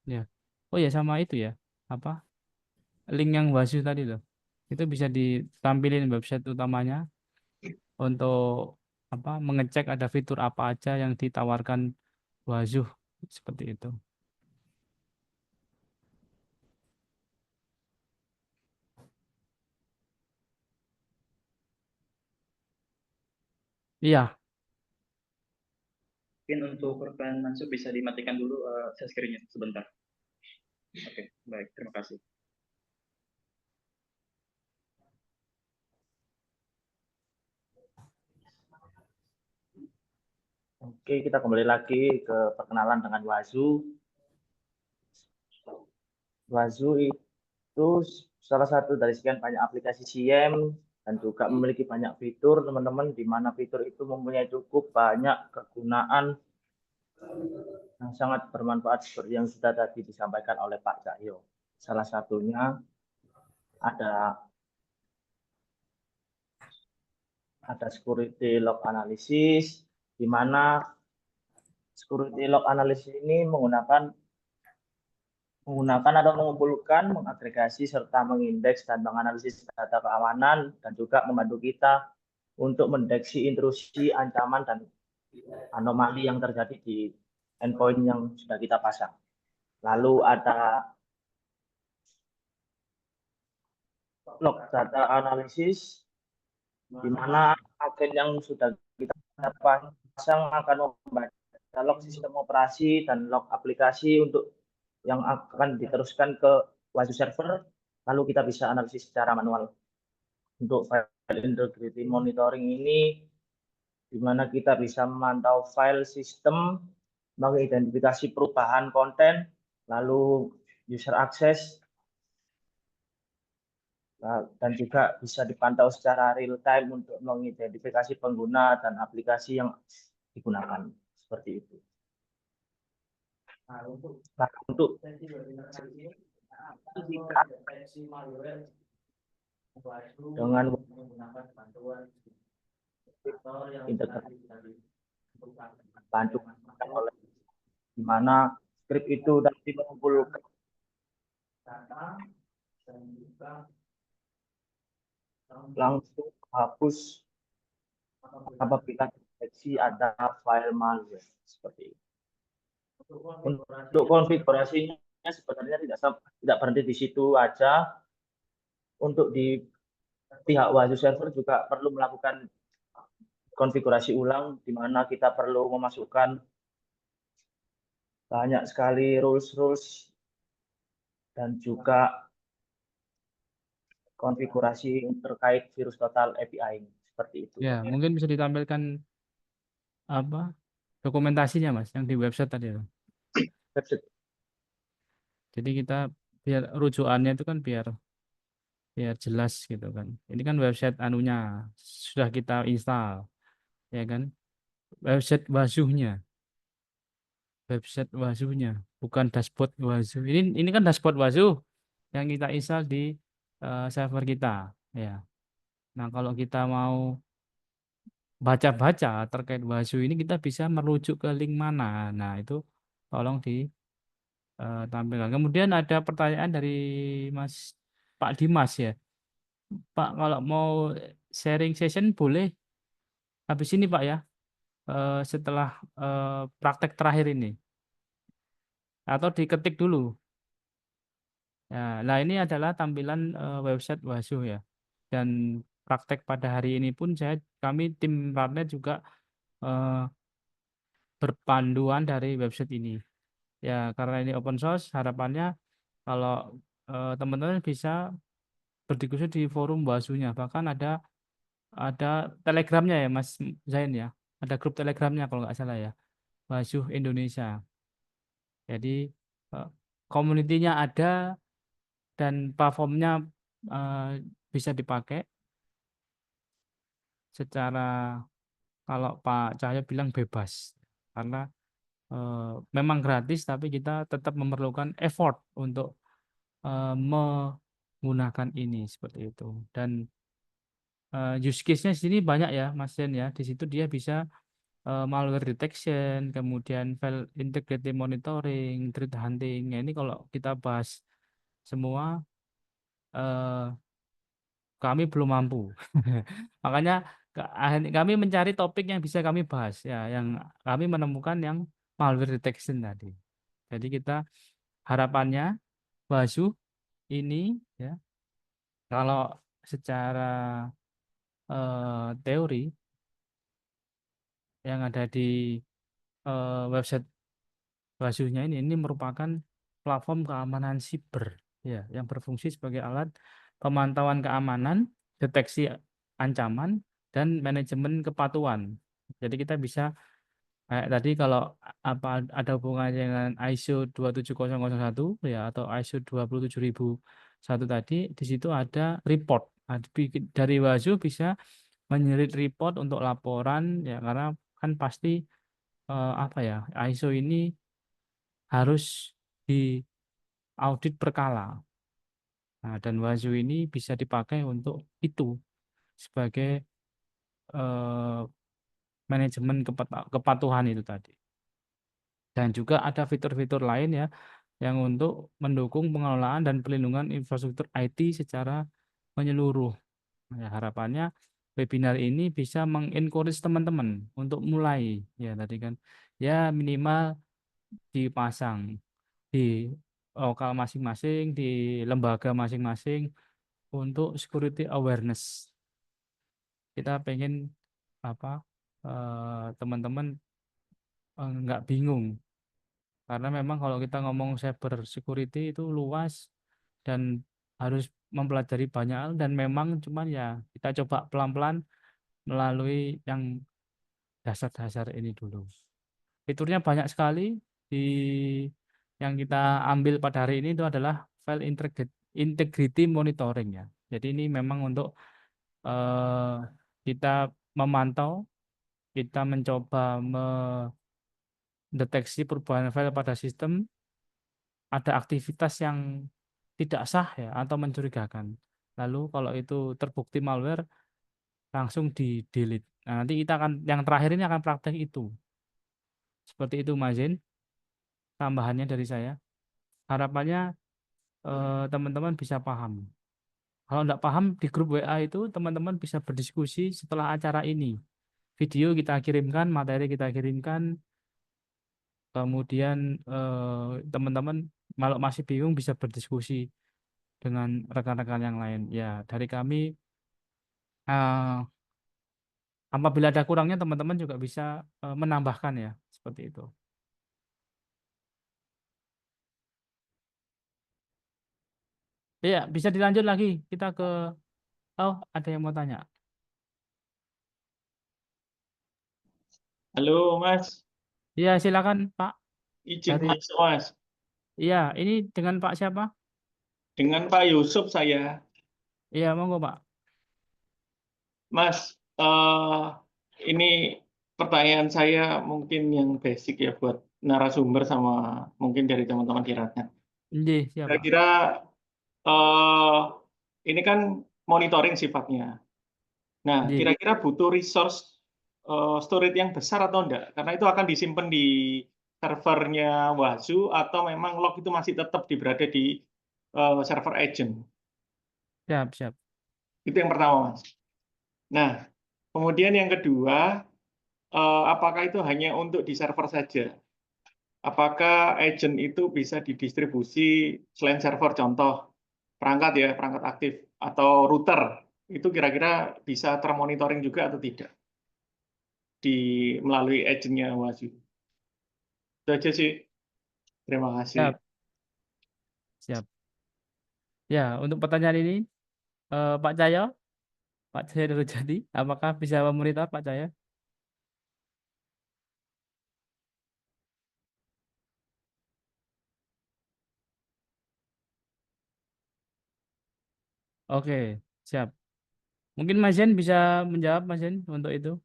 Ya. Oh ya, sama itu ya. Apa? Link yang Wazuh tadi loh. Itu bisa ditampilin website utamanya untuk apa? Mengecek ada fitur apa aja yang ditawarkan Wazuh seperti itu. Iya, Mungkin untuk rekan Mansur bisa dimatikan dulu share screen-nya sebentar. Oke, baik, terima kasih. Oke, kita kembali lagi ke perkenalan dengan Wazuh. Wazuh itu salah satu dari sekian banyak aplikasi SIEM dan juga memiliki banyak fitur, teman-teman, di mana fitur itu mempunyai cukup banyak kegunaan yang sangat bermanfaat seperti yang sudah tadi disampaikan oleh Pak Cahyo. Salah satunya ada security log analysis, di mana security log analysis ini menggunakan atau mengumpulkan, mengagregasi, serta mengindeks dan menganalisis data keamanan, dan juga membantu kita untuk mendeteksi intrusi, ancaman, dan anomali yang terjadi di endpoint yang sudah kita pasang. Lalu ada log data analysis, di mana agen yang sudah kita pasang akan membaca log sistem operasi dan log aplikasi untuk yang akan diteruskan ke Wazuh server, lalu kita bisa analisis secara manual. Untuk file integrity monitoring ini, di mana kita bisa memantau file sistem, mengidentifikasi perubahan konten, lalu user access, dan juga bisa dipantau secara real time untuk mengidentifikasi pengguna dan aplikasi yang digunakan. Seperti itu. Nah, untuk dengan integrasi bantu oleh di mana script itu nanti mengumpulkan data dan juga langsung hapus apabila deteksi ada file malware seperti itu. Untuk konfigurasinya sebenarnya tidak berhenti di situ aja. Untuk di pihak Wazuh server juga perlu melakukan konfigurasi ulang, di mana kita perlu memasukkan banyak sekali rules dan juga konfigurasi terkait virus total API seperti itu. ya, mungkin bisa ditampilkan apa dokumentasinya Mas yang di website tadi loh. Jadi kita biar rujukannya itu kan biar jelas gitu kan. Ini kan website anunya sudah kita install, ya kan? Website Wazuhnya, bukan dashboard Wazuh. Ini kan dashboard Wazuh yang kita install di server kita, ya. Nah, kalau kita mau baca-baca terkait Wazuh ini kita bisa merujuk ke link mana. Nah, itu tolong ditampilkan. Kemudian ada pertanyaan dari Pak Dimas ya. Pak, kalau mau sharing session boleh habis ini Pak ya, setelah praktek terakhir ini. Atau diketik dulu. Ya, nah ini adalah tampilan website Wazuh ya. Dan praktek pada hari ini pun kami tim Radnet juga eh, berpanduan dari website ini. Ya, karena ini open source, harapannya kalau teman-teman bisa berdiskusi di forum Wazuhnya. Bahkan ada telegramnya ya Mas Zain ya. Ada grup telegramnya kalau nggak salah ya. Wazuh Indonesia. Jadi komunitinya ada dan platformnya bisa dipakai secara, kalau Pak Cahyo bilang bebas, karena memang gratis tapi kita tetap memerlukan effort untuk menggunakan ini seperti itu. Dan use case-nya di sini banyak ya, Mas Zen ya. Di situ dia bisa malware detection, kemudian file integrity monitoring, threat hunting. Ya, ini kalau kita bahas semua eh, kami belum mampu. Makanya kami mencari topik yang bisa kami bahas ya, yang kami menemukan yang malware detection tadi. Jadi kita harapannya Basu ini ya kalau secara teori yang ada di website Basuhnya ini merupakan platform keamanan siber ya yang berfungsi sebagai alat pemantauan keamanan, deteksi ancaman dan manajemen kepatuhan. Jadi kita bisa kayak tadi kalau apa ada hubungannya dengan ISO 27001 ya atau ISO 27001 tadi di situ ada report. Nah, dari Basu bisa menyerit report untuk laporan ya karena kan pasti apa ya ISO ini harus diaudit berkala. Nah, dan Wazoo ini bisa dipakai untuk itu sebagai eh, manajemen kepatuhan itu tadi. Dan juga ada fitur-fitur lain ya yang untuk mendukung pengelolaan dan pelindungan infrastruktur IT secara menyeluruh. Ya, harapannya webinar ini bisa mengencourage teman-teman untuk mulai ya tadi kan ya minimal dipasang di lokal masing-masing, di lembaga masing-masing untuk security awareness. Kita pengen apa teman-teman nggak bingung karena memang kalau kita ngomong cyber security itu luas dan harus mempelajari banyak hal dan memang cuman ya kita coba pelan-pelan melalui yang dasar-dasar ini dulu. Fiturnya banyak sekali di yang kita ambil pada hari ini itu adalah file integrity monitoring ya. Jadi ini memang untuk eh, kita memantau, kita mencoba mendeteksi perubahan file pada sistem, ada aktivitas yang tidak sah ya atau mencurigakan. Lalu kalau itu terbukti malware langsung di delete. Nah, nanti kita akan yang terakhir ini akan praktek itu. Seperti itu Mas Zain, tambahannya dari saya. Harapannya teman-teman bisa paham. Kalau nggak paham di grup WA itu teman-teman bisa berdiskusi setelah acara ini. Video kita kirimkan, materi kita kirimkan, kemudian teman-teman kalau masih bingung bisa berdiskusi dengan rekan-rekan yang lain. Ya, dari kami eh, apabila ada kurangnya teman-teman juga bisa menambahkan ya, seperti itu. Ya, bisa dilanjut lagi. Kita ke oh, ada yang mau tanya. Halo Mas, Iya, silakan Pak. izin Dari masuk Mas. iya, ini dengan Pak siapa? Dengan Pak Yusuf saya. Iya, monggo Pak. Mas, ini pertanyaan saya mungkin yang basic ya buat narasumber sama mungkin dari teman-teman di Ratna. Nggih, siapa? Kira-kira ini kan monitoring sifatnya. Nah, Nggih. kira-kira butuh resource storage yang besar atau enggak? Karena itu akan disimpan di servernya Wazoo atau memang log itu masih tetap berada di server agent. Siap, siap. Itu yang pertama, Mas. Nah, kemudian yang kedua, apakah itu hanya untuk di server saja? Apakah agent itu bisa didistribusi selain server, contoh perangkat ya, perangkat aktif atau router, itu kira-kira bisa termonitoring juga atau tidak melalui agentnya Wazoo? Itu aja sih. Terima kasih. Siap, siap. Ya, untuk pertanyaan ini Pak Cahyo, Pak Cahyo Nurjadi, apakah bisa memonitor Pak Cahyo? Oke, siap. Mungkin Mas Zen bisa menjawab Mas Zen untuk itu.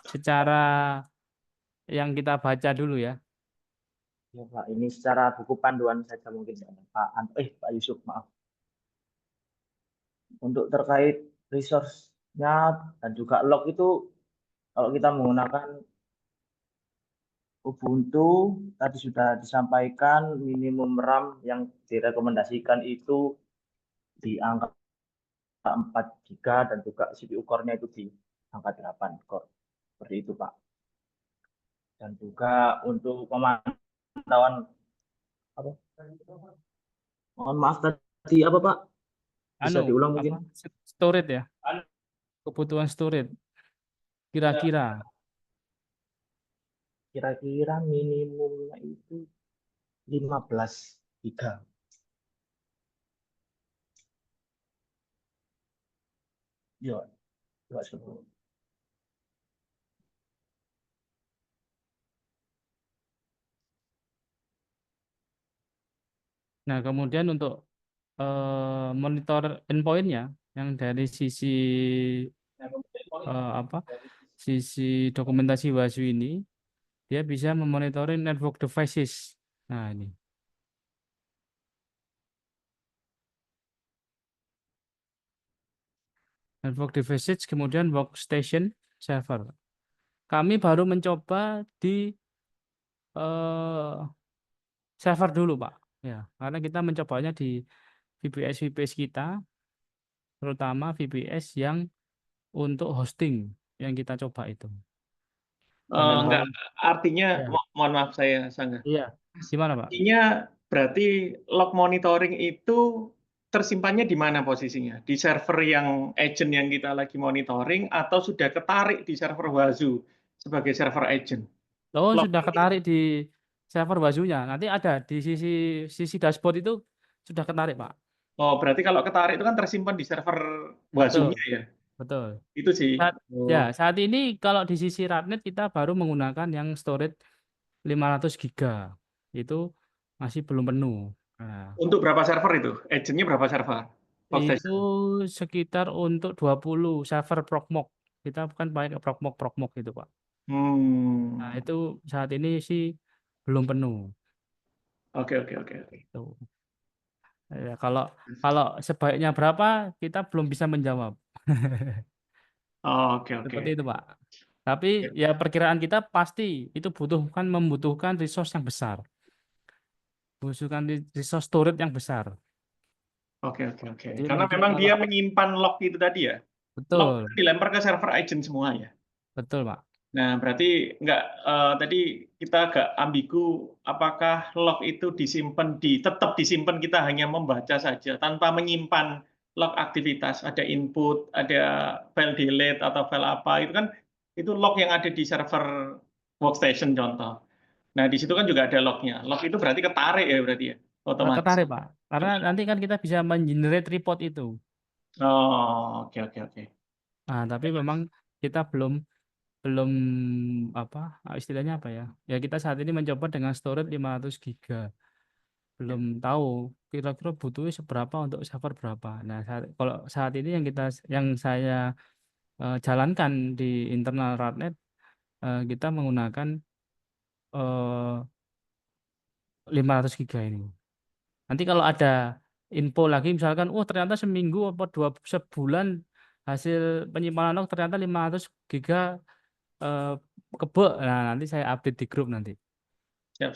Secara yang kita baca dulu ya. Ya, Pak, ini secara buku panduan saja mungkin ya, Pak Yusuf, maaf. Untuk terkait resource-nya dan juga log itu, kalau kita menggunakan Ubuntu, tadi sudah disampaikan minimum RAM yang direkomendasikan itu di angka 4 GB dan juga CPU core-nya itu di angka 8 core. Seperti itu, Pak. Dan juga untuk pemantauan apa? Mohon maaf tadi apa, Pak? Bisa diulang mungkin? Storage ya, kebutuhan storage kira-kira. Kira-kira minimumnya itu 15 GB. Ya, coba sebelum. Nah, kemudian untuk monitor endpoint-nya yang dari sisi sisi dokumentasi WASU ini, dia bisa memonitoring network devices. Nah, ini. Network devices, kemudian workstation server. Kami baru mencoba di server dulu, Pak. Ya, karena kita mencobanya di VPS kita, terutama VPS yang untuk hosting yang kita coba itu. Enggak, artinya Ya. mohon maaf saya sanggah. Iya, gimana Pak? Artinya berarti log monitoring itu tersimpannya di mana posisinya? Di server yang agent yang kita lagi monitoring atau sudah ketarik di server WASU sebagai server agent? Oh, Log sudah ketarik di server WASU-nya. Nanti ada di sisi dashboard itu sudah ketarik, Pak. Oh, berarti kalau ketarik itu kan tersimpan di server Betul, WASU-nya ya? betul. Itu sih. Saat ini kalau di sisi RARNet kita baru menggunakan yang storage 500 GB. Itu masih belum penuh. Nah, Untuk berapa server itu? Agentnya berapa server? itu sekitar untuk 20 server Proxmox. Kita bukan pakai Proxmox itu, Pak. Nah, itu saat ini sih belum penuh. Oke. Tuh. Ya, kalau sebaiknya berapa kita belum bisa menjawab. Oke. Seperti itu, Pak. Tapi ya perkiraan kita pasti itu membutuhkan resource yang besar. Membutuhkan resource storage yang besar. Oke. Jadi Karena mungkin memang dia menyimpan log itu tadi ya. Log betul, dilempar ke server agent semua ya. betul, Pak. Nah, berarti enggak tadi kita agak ambigu apakah log itu tetap disimpan kita hanya membaca saja tanpa menyimpan log aktivitas, ada input, ada file delete atau file apa itu kan itu log yang ada di server workstation contoh. Nah, di situ kan juga ada lognya. Log itu berarti ketarik ya berarti ya otomatis. Ketarik, Pak. Karena nanti kan kita bisa mengenerate report itu. Oh, oke. Nah, tapi memang kita belum istilahnya apa ya? Ya kita saat ini mencoba dengan storage 500 GB. Belum tahu kira-kira butuhnya seberapa untuk server berapa. Nah, kalau saat ini yang saya jalankan di internal RARNet, kita menggunakan 500 GB ini. Nanti kalau ada info lagi misalkan ternyata seminggu atau sebulan hasil penyimpanan log ternyata 500 GB kebek. Nah, nanti saya update di grup nanti. Siap.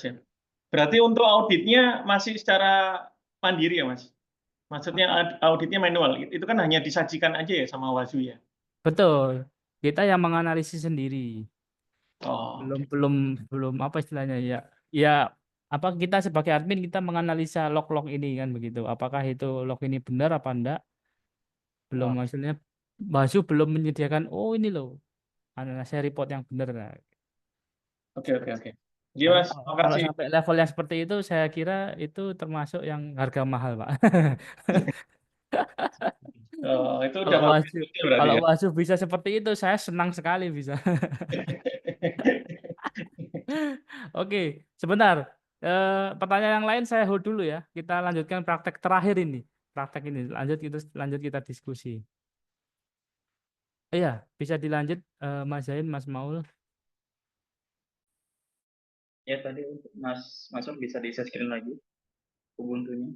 Berarti untuk auditnya masih secara mandiri ya, Mas? Maksudnya auditnya manual. Itu kan hanya disajikan aja ya sama WASU ya? Betul. Kita yang menganalisis sendiri. Oh, Belum apa istilahnya ya. Ya apa kita sebagai admin kita menganalisa log-log ini kan begitu. Apakah itu log ini benar apa enggak? Belum maksudnya WASU belum menyediakan ini loh analisa report yang benar. Nah, Oke. Jadi karena Mas, kalau makasih. sampai level yang seperti itu saya kira itu termasuk yang harga mahal, Pak. Itu udah berarti Kalau ya? WASU bisa seperti itu, saya senang sekali bisa. Oke, sebentar. Pertanyaan yang lain saya hold dulu ya. Kita lanjutkan praktek terakhir ini. Praktek ini lanjut kita diskusi. Iya, bisa dilanjut Mas Zain, Mas Maul. Ya tadi untuk Mas Masuk bisa di share screen lagi Ubuntu-nya.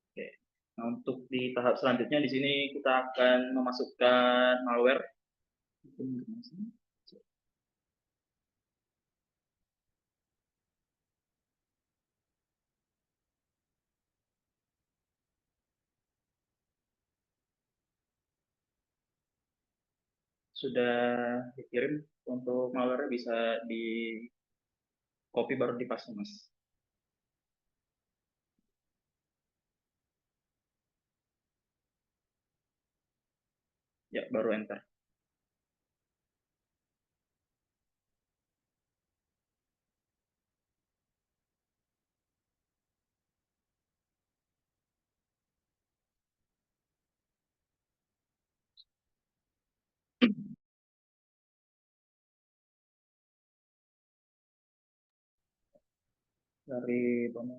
Oke. Nah, untuk di tahap selanjutnya di sini kita akan memasukkan malware. Sudah dikirim, untuk malware bisa di copy baru di paste, Mas. Ya, baru enter. Dari mana?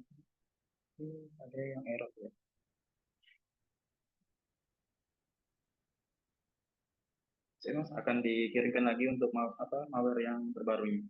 Ada yang error ya. Saya Mas akan dikirimkan lagi untuk malware yang terbarunya.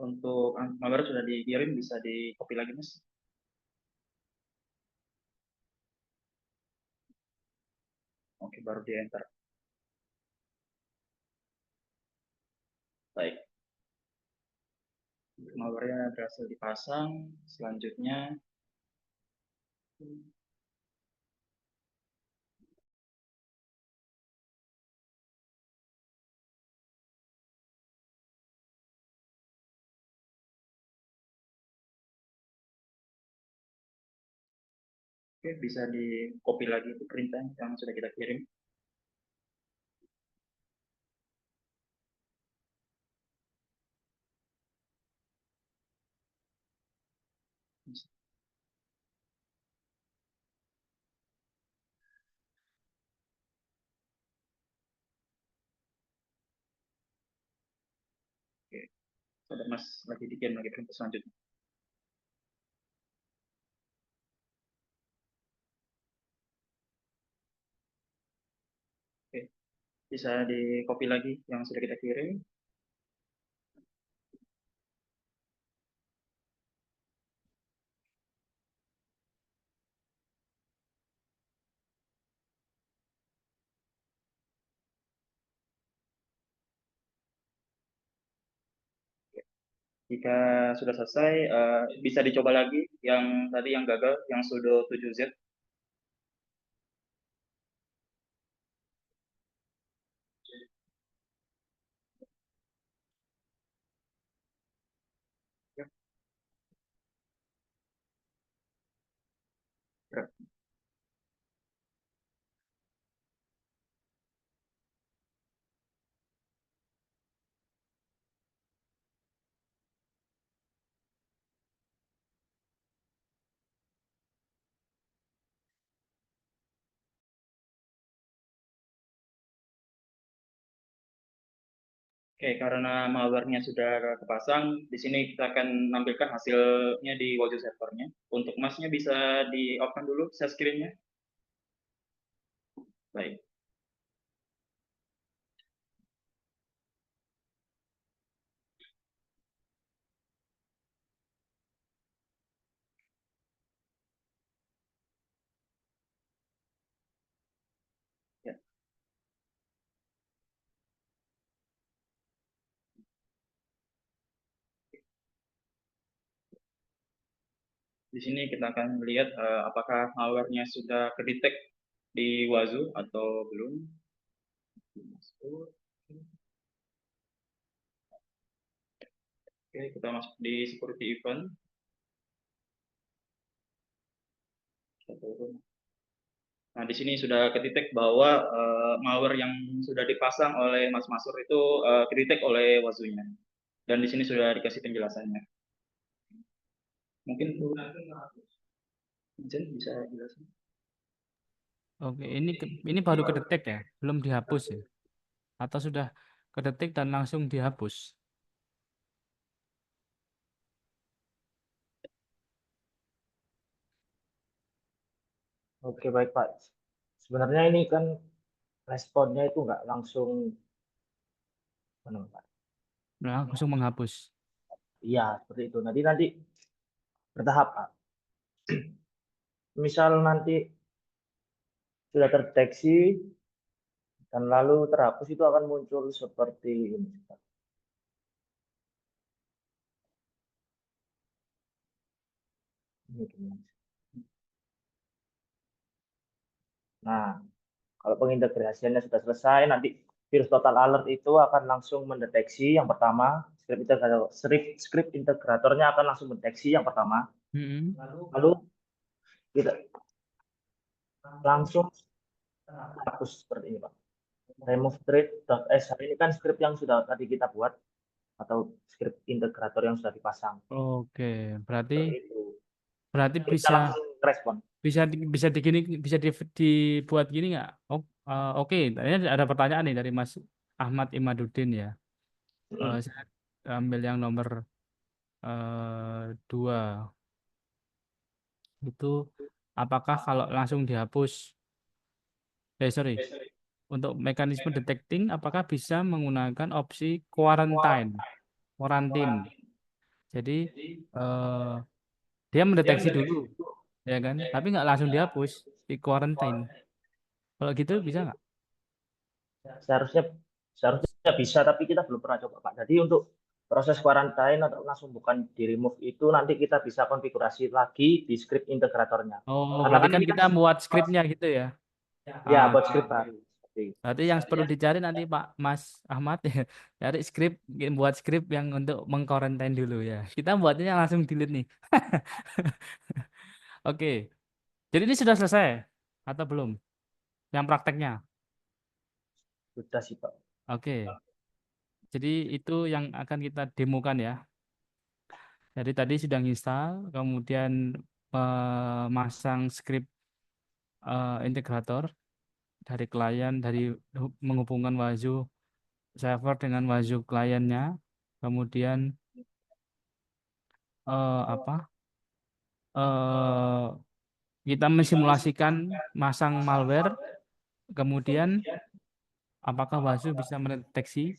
Untuk malware sudah dikirim, bisa di copy lagi, Mas. Oke, baru di enter. Baik. Malware-nya berhasil dipasang. Selanjutnya oke, bisa di copy lagi itu perintah yang sudah kita kirim. Oke, sudah Mas lagi dikirim lagi perintah selanjutnya. Oke, bisa di copy lagi yang sudah kita kirim. Jika sudah selesai, bisa dicoba lagi yang tadi yang gagal, yang sudo 7Z. Ya, gerak. Oke, karena malware-nya sudah kepasang, di sini kita akan menampilkan hasilnya di wajah servernya. Untuk masnya bisa di off-kan dulu share screen-nya. Baik. Ya. Di sini kita akan melihat apakah malware-nya sudah kedetek di Wazoo atau belum. Oke, kita masuk di security event. Nah, di sini sudah kedetek bahwa malware yang sudah dipasang oleh Mas Masur itu kedetek oleh Wazoo-nya. Dan di sini sudah dikasih penjelasannya. Mungkin Jen bisa jelasin. Oke, ini baru kedetek ya, belum dihapus ya? Atau sudah kedetek dan langsung dihapus? Oke, baik Pak. Sebenarnya ini kan responnya itu nggak langsung, Pak. Nah, langsung menghapus. Iya, seperti itu. Nanti bertahap, Pak. Misal nanti sudah terdeteksi dan lalu terhapus, itu akan muncul seperti ini, Pak. Nah, kalau pengintegrasiannya sudah selesai, nanti virus total alert itu akan langsung mendeteksi yang pertama, script integratornya akan langsung mendeteksi yang pertama, lalu kita langsung hapus seperti ini, Pak. Remove thread.sh ini kan script yang sudah tadi kita buat atau script integrator yang sudah dipasang. Oke, berarti Kita bisa langsung respon. dibuat gini nggak? Oke, ini ada pertanyaan nih dari Mas Ahmad Imaduddin ya. Saya ambil yang nomor 2. Itu apakah kalau langsung dihapus? Sorry. Untuk mekanisme detecting, apakah bisa menggunakan opsi quarantine? Jadi dia mendeteksi dulu, ya kan? Tapi nggak langsung dihapus, di quarantine. Kalau gitu bisa nggak? Seharusnya bisa, tapi kita belum pernah coba, Pak. Jadi untuk proses quarantine atau langsung bukan di remove itu nanti kita bisa konfigurasi lagi di script integratornya. Oh, berarti kan kita buat scriptnya gitu ya? Ya, buat script baru. Berarti yang perlu dicari nanti Pak Mas Ahmad ya, cari buat script yang untuk mengkarantin dulu ya. Kita buatnya langsung delete nih. Oke. Jadi ini sudah selesai atau belum? Yang prakteknya? Sudah sih, Pak. Oke. Jadi itu yang akan kita demokan ya. Jadi tadi sudah install, kemudian masang script integrator dari klien, dari menghubungkan Wazoo server dengan Wazoo kliennya, kemudian kita mensimulasikan masang malware, kemudian apakah Wazoo bisa mendeteksi.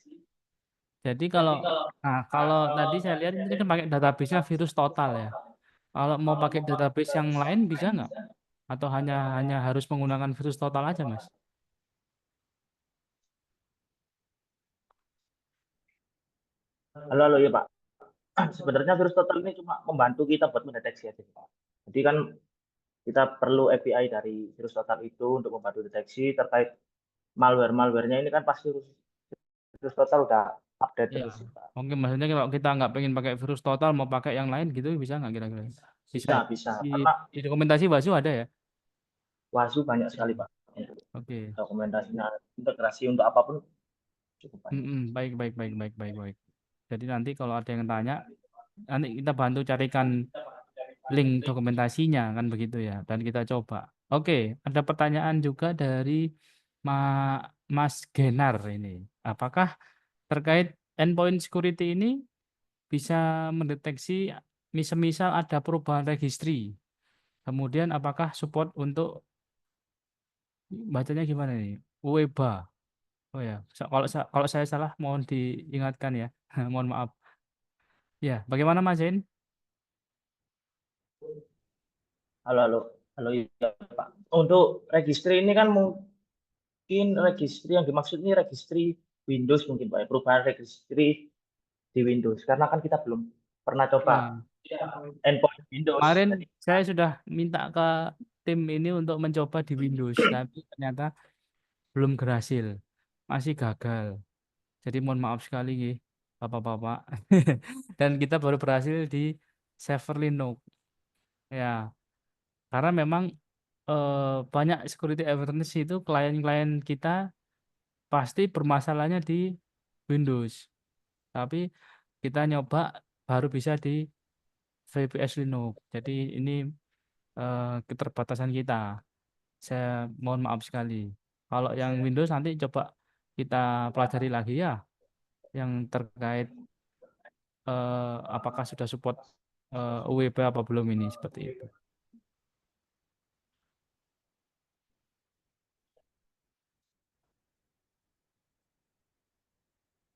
Jadi kalau tadi saya lihat ini kan pakai database-nya virus total ya. Kalau mau pakai database yang lain bisa nggak? Atau hanya harus menggunakan virus total aja, Mas? Halo ya Pak. Sebenarnya virus total ini cuma membantu kita buat mendeteksi aja, Pak. Jadi kan kita perlu API dari virus total itu untuk membantu deteksi terkait malware-malwarenya ini kan pasti virus total udah update terus, Pak. Oke, maksudnya kalau kita nggak pengen pakai virus total, mau pakai yang lain gitu bisa nggak kira-kira? Bisa. Di dokumentasi Wazoo ada ya? Wazoo banyak sekali, Pak. Oke. Dokumentasinya, integrasi untuk apapun cukup banyak. Baik. Jadi nanti kalau ada yang tanya, nanti kita bantu carikan link dokumentasinya kan begitu ya, dan kita coba. Oke, ada pertanyaan juga dari Mas Genar ini. Apakah terkait endpoint security ini bisa mendeteksi misal ada perubahan registry? Kemudian apakah support untuk bacanya gimana nih? UEBA. Oh ya, kalau saya salah mohon diingatkan ya. Mohon maaf. Ya, bagaimana Mas Zain? Halo ya Pak. Untuk registry ini kan mungkin registry yang dimaksud ini registry Windows mungkin Pak. Perubahan registry di Windows karena kan kita belum pernah coba endpoint Windows. Kemarin Jadi, saya sudah minta ke tim ini untuk mencoba di Windows, tapi ternyata belum berhasil, masih gagal. Jadi mohon maaf sekali nggih, Bapak-bapak. Dan kita baru berhasil di server Linux. Ya, karena memang banyak security awareness itu klien-klien kita pasti bermasalahnya di Windows. Tapi kita nyoba baru bisa di VPS Linux. Jadi ini keterbatasan kita. Saya mohon maaf sekali. Kalau yang Windows nanti coba kita pelajari lagi ya, yang terkait apakah sudah support UWP apa belum ini seperti itu.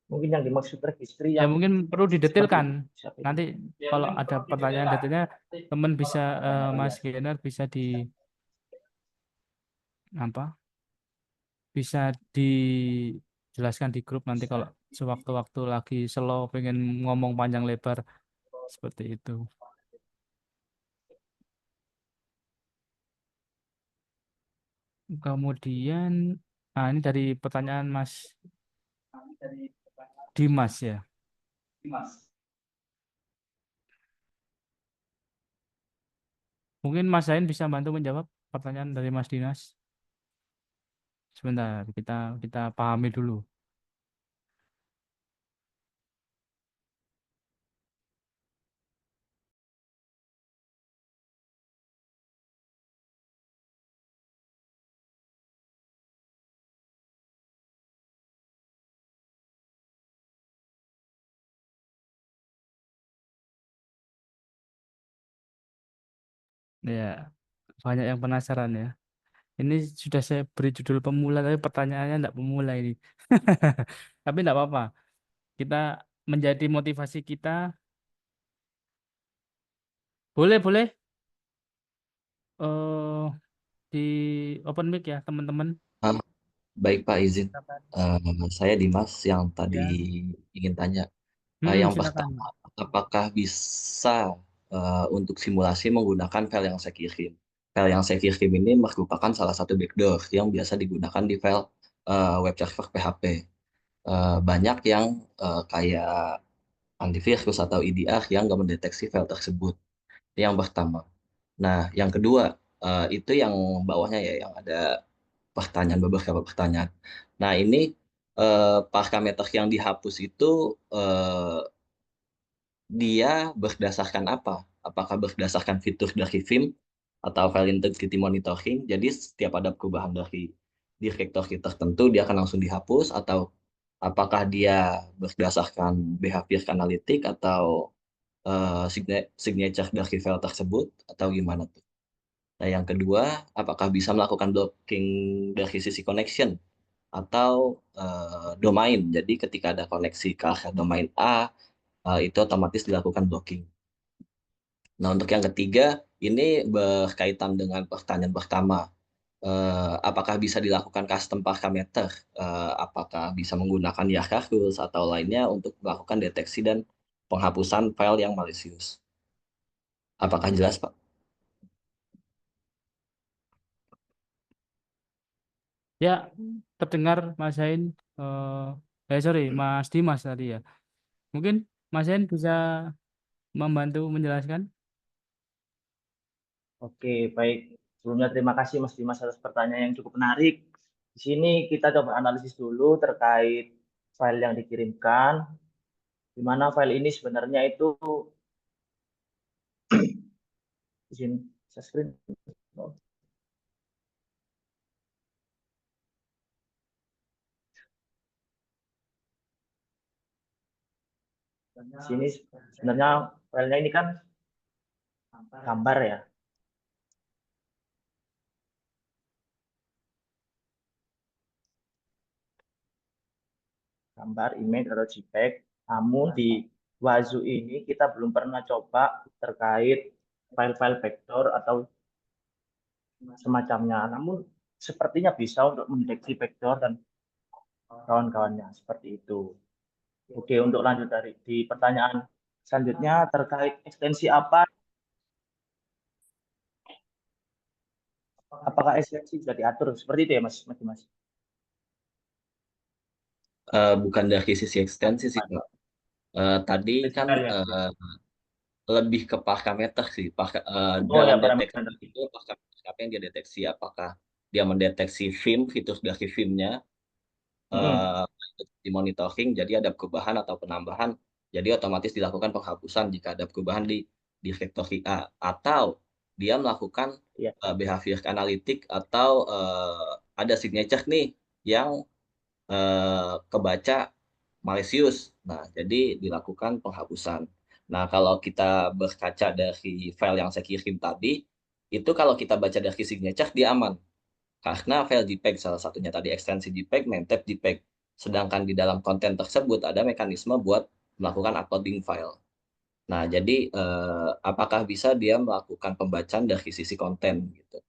mungkin yang dimaksud registry Ya yang mungkin perlu seperti didetailkan. siapa itu? Nanti kalau ada pertanyaan detailnya, teman bisa Mas Genar bisa di apa? Bisa dijelaskan di grup nanti kalau sewaktu-waktu lagi slow pengen ngomong panjang lebar seperti itu. Kemudian, ini dari pertanyaan Mas Dimas ya. Mungkin Mas Zain bisa bantu menjawab pertanyaan dari Mas Dimas. Sebentar, kita pahami dulu. Ya, banyak yang penasaran ya. Ini sudah saya beri judul pemula, tapi pertanyaannya enggak pemula ini. Tapi enggak apa-apa. Kita menjadi motivasi kita. Boleh, boleh. eh di open mic ya, teman-teman. Ah, baik Pak, izin. Silakan. Saya Dimas yang tadi Ya. ingin tanya. Yang Silakan. pertama, apakah bisa untuk simulasi menggunakan file yang saya kirim? File yang saya kirim ini merupakan salah satu backdoor yang biasa digunakan di file web server PHP. Banyak yang kayak antivirus atau EDR yang nggak mendeteksi file tersebut. Itu yang pertama. Nah, yang kedua, itu yang bawahnya ya, yang ada beberapa pertanyaan. Nah, ini parameter yang dihapus itu dia berdasarkan apa? Apakah berdasarkan fitur dari Vim atau file integrity monitoring? Jadi setiap ada perubahan dari direktory tertentu dia akan langsung dihapus, atau apakah dia berdasarkan behavior analytic atau signature dari file tersebut, atau gimana tuh? Nah, yang kedua, apakah bisa melakukan blocking dari sisi connection atau domain? Jadi ketika ada koneksi ke arah domain A, itu otomatis dilakukan blocking. Nah, untuk yang ketiga, ini berkaitan dengan pertanyaan pertama. Apakah bisa dilakukan custom parameter? Apakah bisa menggunakan Yakarus atau lainnya untuk melakukan deteksi dan penghapusan file yang malicious? Apakah jelas, Pak? Ya, terdengar Mas Zain. Sorry, Mas Dimas tadi ya. Mungkin Mas Zain bisa membantu menjelaskan. Oke, baik. Sebelumnya terima kasih Mas Dimas atas pertanyaan yang cukup menarik. Di sini kita coba analisis dulu terkait file yang dikirimkan, di mana file ini sebenarnya itu izin share screen. Di sini sebenarnya filenya ini kan gambar ya. Gambar, image, atau JPEG. Namun di Wazoo ini kita belum pernah coba terkait file-file vektor atau semacamnya. Namun sepertinya bisa untuk mendeteksi vektor dan kawan-kawannya seperti itu. Oke, untuk lanjut di pertanyaan selanjutnya terkait ekstensi apa apakah esensi sudah diatur seperti itu ya Mas Dimas? Bukan dari sisi ekstensi sih, Pak. Tadi kan Benar ya. lebih ke parameter sih. Oh ya Dalam deteksi parameter. itu parameter apa yang dia deteksi? Apakah dia mendeteksi film, fitur dari filmnya, Mm-mm. di monitoring, jadi ada perubahan atau penambahan, jadi otomatis dilakukan penghapusan jika ada perubahan di factory A, atau dia melakukan Iya. behavior analytic, atau ada signature nih yang kebaca malicious. Nah, jadi dilakukan penghapusan. Nah, kalau kita berkaca dari file yang saya kirim tadi, itu kalau kita baca dari signature dia aman. Karena file JPEG salah satunya tadi ekstensi JPEG, memtab JPEG. Sedangkan di dalam konten tersebut ada mekanisme buat melakukan uploading file. Nah, jadi apakah bisa dia melakukan pembacaan dari sisi konten gitu.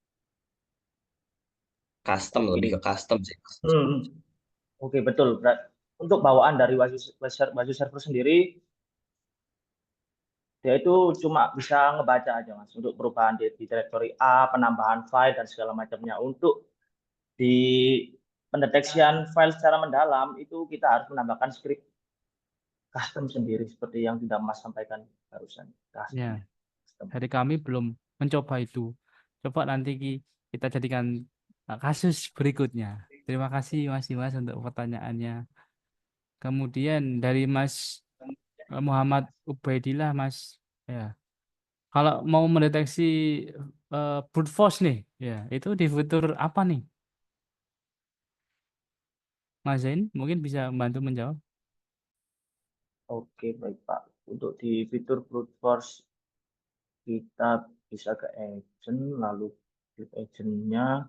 Custom, Oke. lebih ke custom sih. Oke, betul. Untuk bawaan dari Wazoo server sendiri, dia itu cuma bisa ngebaca aja, Mas. Untuk perubahan di directory A, penambahan file, dan segala macamnya. Untuk di pendeteksian file secara mendalam, itu kita harus menambahkan script custom sendiri, seperti yang tidak Mas sampaikan barusan. Ya, Custom. dari kami belum mencoba itu. Coba nanti kita jadikan kasus berikutnya. Terima kasih Mas Dimas untuk pertanyaannya. Kemudian dari Mas Muhammad Ubaidillah, Mas, ya, kalau mau mendeteksi brute force nih, ya, itu di fitur apa nih? Mas Zain mungkin bisa membantu menjawab. Oke, baik Pak. Untuk di fitur brute force, kita bisa ke agent, lalu klik agentnya,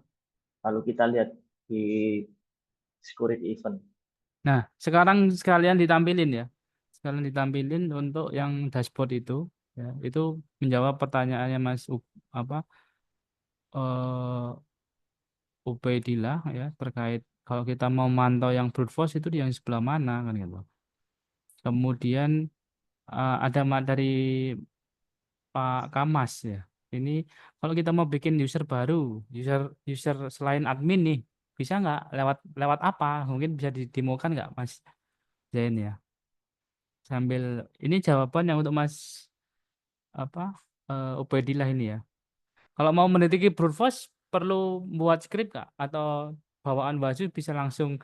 lalu kita lihat di security event. Nah, sekarang sekalian ditampilin ya. Sekalian ditampilin untuk yang dashboard itu, ya, itu menjawab pertanyaannya Mas apa Ubaidillah ya, terkait kalau kita mau mantau yang brute force itu di yang sebelah mana kan gitu. Kemudian ada dari Pak Kamas ya. Ini kalau kita mau bikin user baru, user user selain admin nih, bisa nggak lewat lewat apa? Mungkin bisa didemokan nggak Mas Zain ya? Sambil ini jawaban yang untuk Mas apa Ubaidillah ini ya. Kalau mau mendeteksi brute force perlu buat script nggak? Atau bawaan Wazoo bisa langsung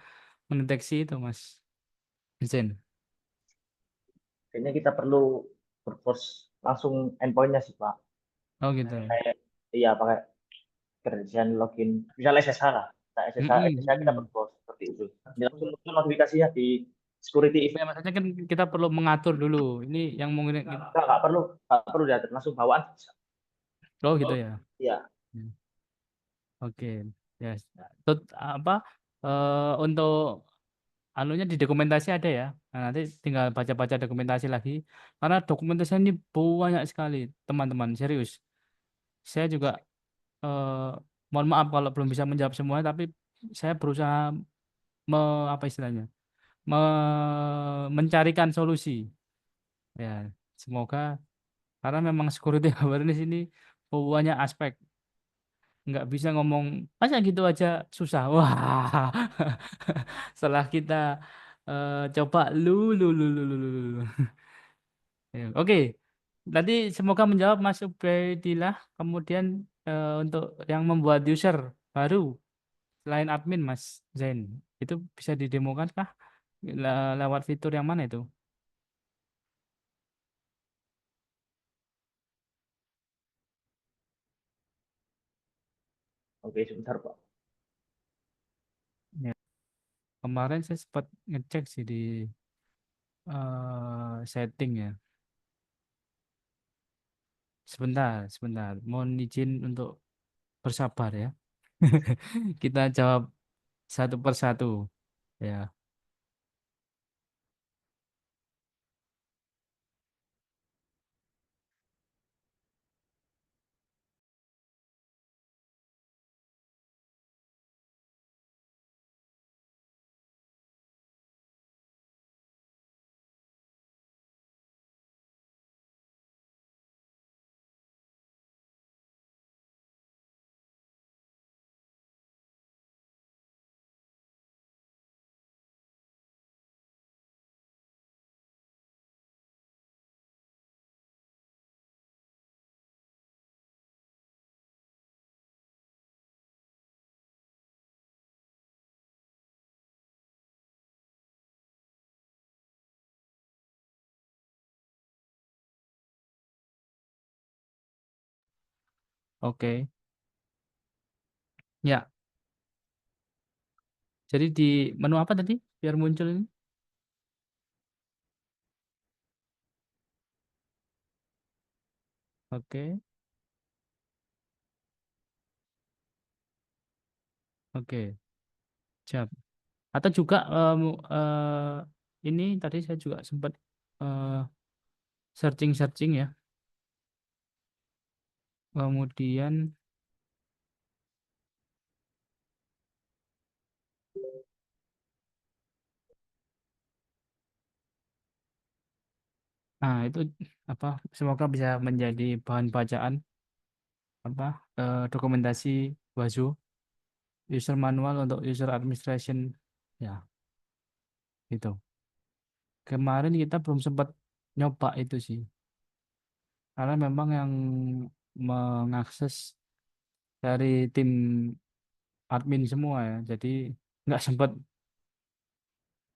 mendeteksi itu Mas Zain? Kayaknya kita perlu brute force langsung endpointnya sih Pak. Oh gitu. Kayak iya pakai kerjaan login, misalnya SSH lah. Nah, SSH kita brute force seperti itu. Jadi langsung muncul notifikasinya di security Ya, event. maksudnya kan kita perlu mengatur dulu. Ini yang mungkin Nggak perlu diatur, langsung bawaan bisa. oh gitu ya. Iya. Oke. Ya. Apa untuk anunya di dokumentasi ada ya. Nah, nanti tinggal baca-baca dokumentasi lagi. Karena dokumentasi ini banyak sekali, teman-teman. Serius. Saya juga mohon maaf kalau belum bisa menjawab semua, tapi saya berusaha apa istilahnya? Mencarikan solusi. Ya, semoga karena memang security awareness ini banyak aspek. Nggak bisa ngomong masa gitu aja susah. Wah, setelah kita coba lu. Ya, oke, tadi semoga menjawab Mas Ubaidillah. Kemudian untuk yang membuat user baru selain admin Mas Zain, itu bisa didemokan kah? Lewat fitur yang mana itu? Oke, sebentar Pak. Ya, kemarin saya sempat ngecek sih di setting ya. Sebentar. Mohon izin untuk bersabar ya. Kita jawab satu persatu ya. Oke. Ya. Jadi di menu apa tadi biar muncul ini? Oke. Oke. Siap. Atau juga ini tadi saya juga sempat searching-searching ya. Kemudian itu apa? Semoga bisa menjadi bahan bacaan apa dokumentasi WASU user manual untuk user administration ya itu. Kemarin kita belum sempat nyoba itu sih. Karena memang yang mengakses dari tim admin semua ya. Jadi nggak sempat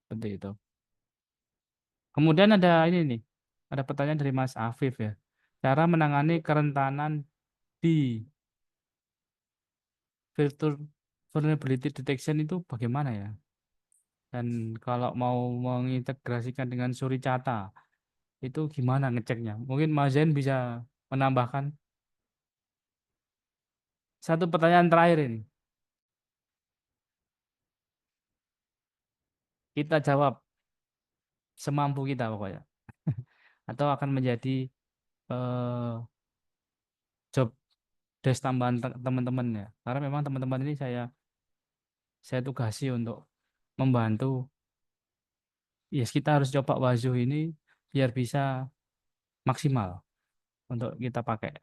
seperti itu. Kemudian ada ini nih, ada pertanyaan dari Mas Afif ya. Cara menangani kerentanan di filter vulnerability detection itu bagaimana ya? Dan kalau mau mengintegrasikan dengan Suricata, itu gimana ngeceknya? Mungkin Mas Zain bisa menambahkan satu pertanyaan terakhir ini. Kita jawab semampu kita pokoknya. Atau akan menjadi eh, job desk tambahan teman-teman ya. Karena memang teman-teman ini saya tugasi untuk membantu. Yes, kita harus coba Wazuh ini biar bisa maksimal untuk kita pakai.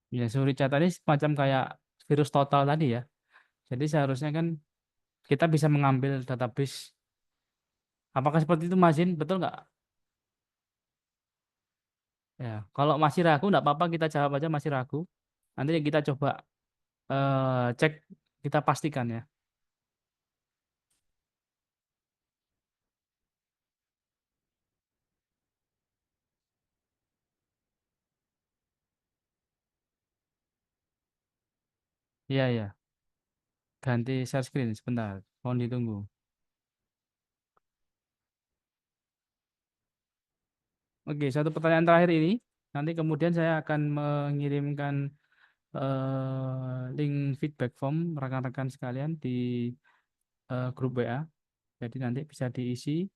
Ya, Suricata ini semacam kayak virus total tadi ya. Jadi seharusnya kan kita bisa mengambil database. Apakah seperti itu Mas Zin? Betul nggak? Ya, kalau masih ragu nggak apa-apa kita jawab aja masih ragu. Nanti kita coba cek, kita pastikan ya. Iya, iya. Ganti share screen sebentar. Mohon ditunggu. Oke, satu pertanyaan terakhir ini. Nanti kemudian saya akan mengirimkan link feedback form rekan-rekan sekalian di grup WA. Jadi nanti bisa diisi.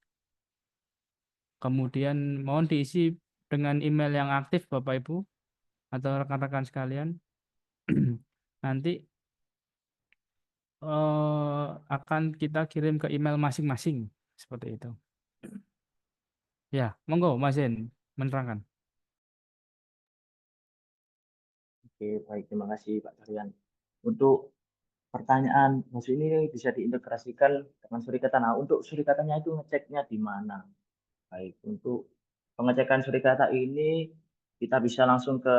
Kemudian mohon diisi dengan email yang aktif Bapak Ibu atau rekan-rekan sekalian. Nanti akan kita kirim ke email masing-masing seperti itu. Ya, monggo Mas Zen menerangkan. Oke, baik, terima kasih Pak Karyan. Untuk pertanyaan Mas ini bisa diintegrasikan dengan Surikata. Nah, untuk Surikatanya itu ngeceknya di mana? Baik, untuk pengecekan Surikata ini kita bisa langsung ke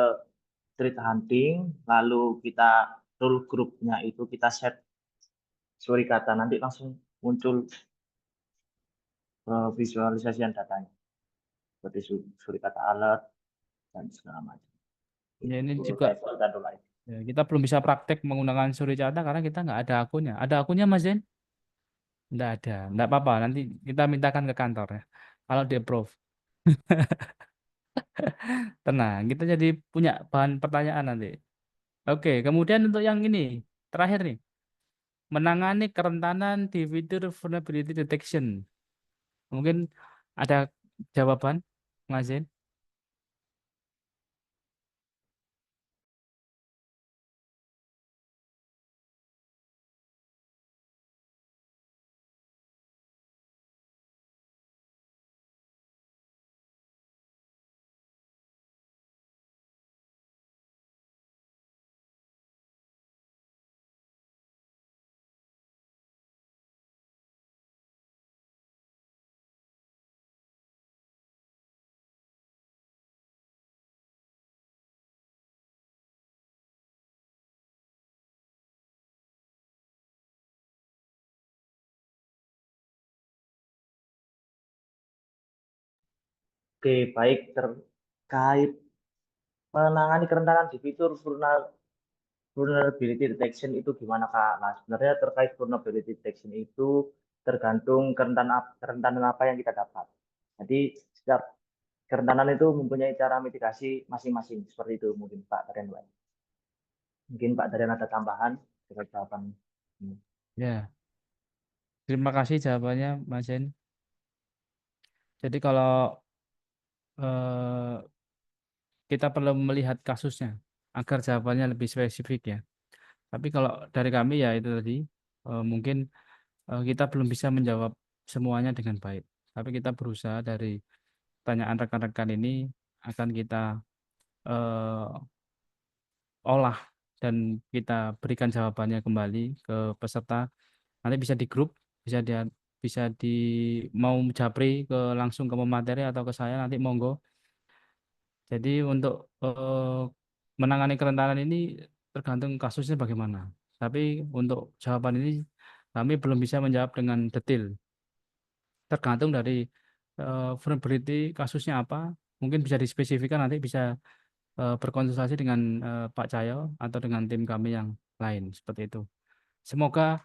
Street Hunting, lalu kita rule grupnya itu kita set Surikata, nanti langsung muncul visualisasian datanya seperti Surikata alert dan segala macam. Ya, ini Itu juga level dan lain. ya, kita belum bisa praktek menggunakan Suricata karena kita nggak ada akunnya. Ada akunnya Mas Zen? Nggak ada. Nggak apa-apa. Nanti kita mintakan ke kantor ya. Kalau di approve. Tenang, kita jadi punya bahan pertanyaan nanti. Oke, kemudian untuk yang ini, terakhir nih. Menangani kerentanan di fitur vulnerability detection. Mungkin ada jawaban, Mas Zen? Oke, baik terkait menangani kerentanan di fitur vulnerability detection itu gimana Kak? Nah, sebenarnya terkait vulnerability detection itu tergantung kerentanan apa yang kita dapat. Jadi setiap kerentanan itu mempunyai cara mitigasi masing-masing. Seperti itu mungkin Pak Darian. Mungkin Pak Darian ada tambahan terkait jawaban ini. Ya, terima kasih jawabannya Mas Zen. Jadi kalau eh, kita perlu melihat kasusnya agar jawabannya lebih spesifik ya. Tapi kalau dari kami ya itu tadi mungkin kita belum bisa menjawab semuanya dengan baik. Tapi kita berusaha dari pertanyaan rekan-rekan ini akan kita olah dan kita berikan jawabannya kembali ke peserta. Nanti bisa di grup, bisa di mau japri ke langsung ke pemateri atau ke saya nanti monggo. Jadi untuk menangani kerentanan ini tergantung kasusnya bagaimana. Tapi untuk jawaban ini kami belum bisa menjawab dengan detail. Tergantung dari vulnerability kasusnya apa. Mungkin bisa dispesifikkan nanti bisa berkonsultasi dengan Pak Cahyo atau dengan tim kami yang lain seperti itu. Semoga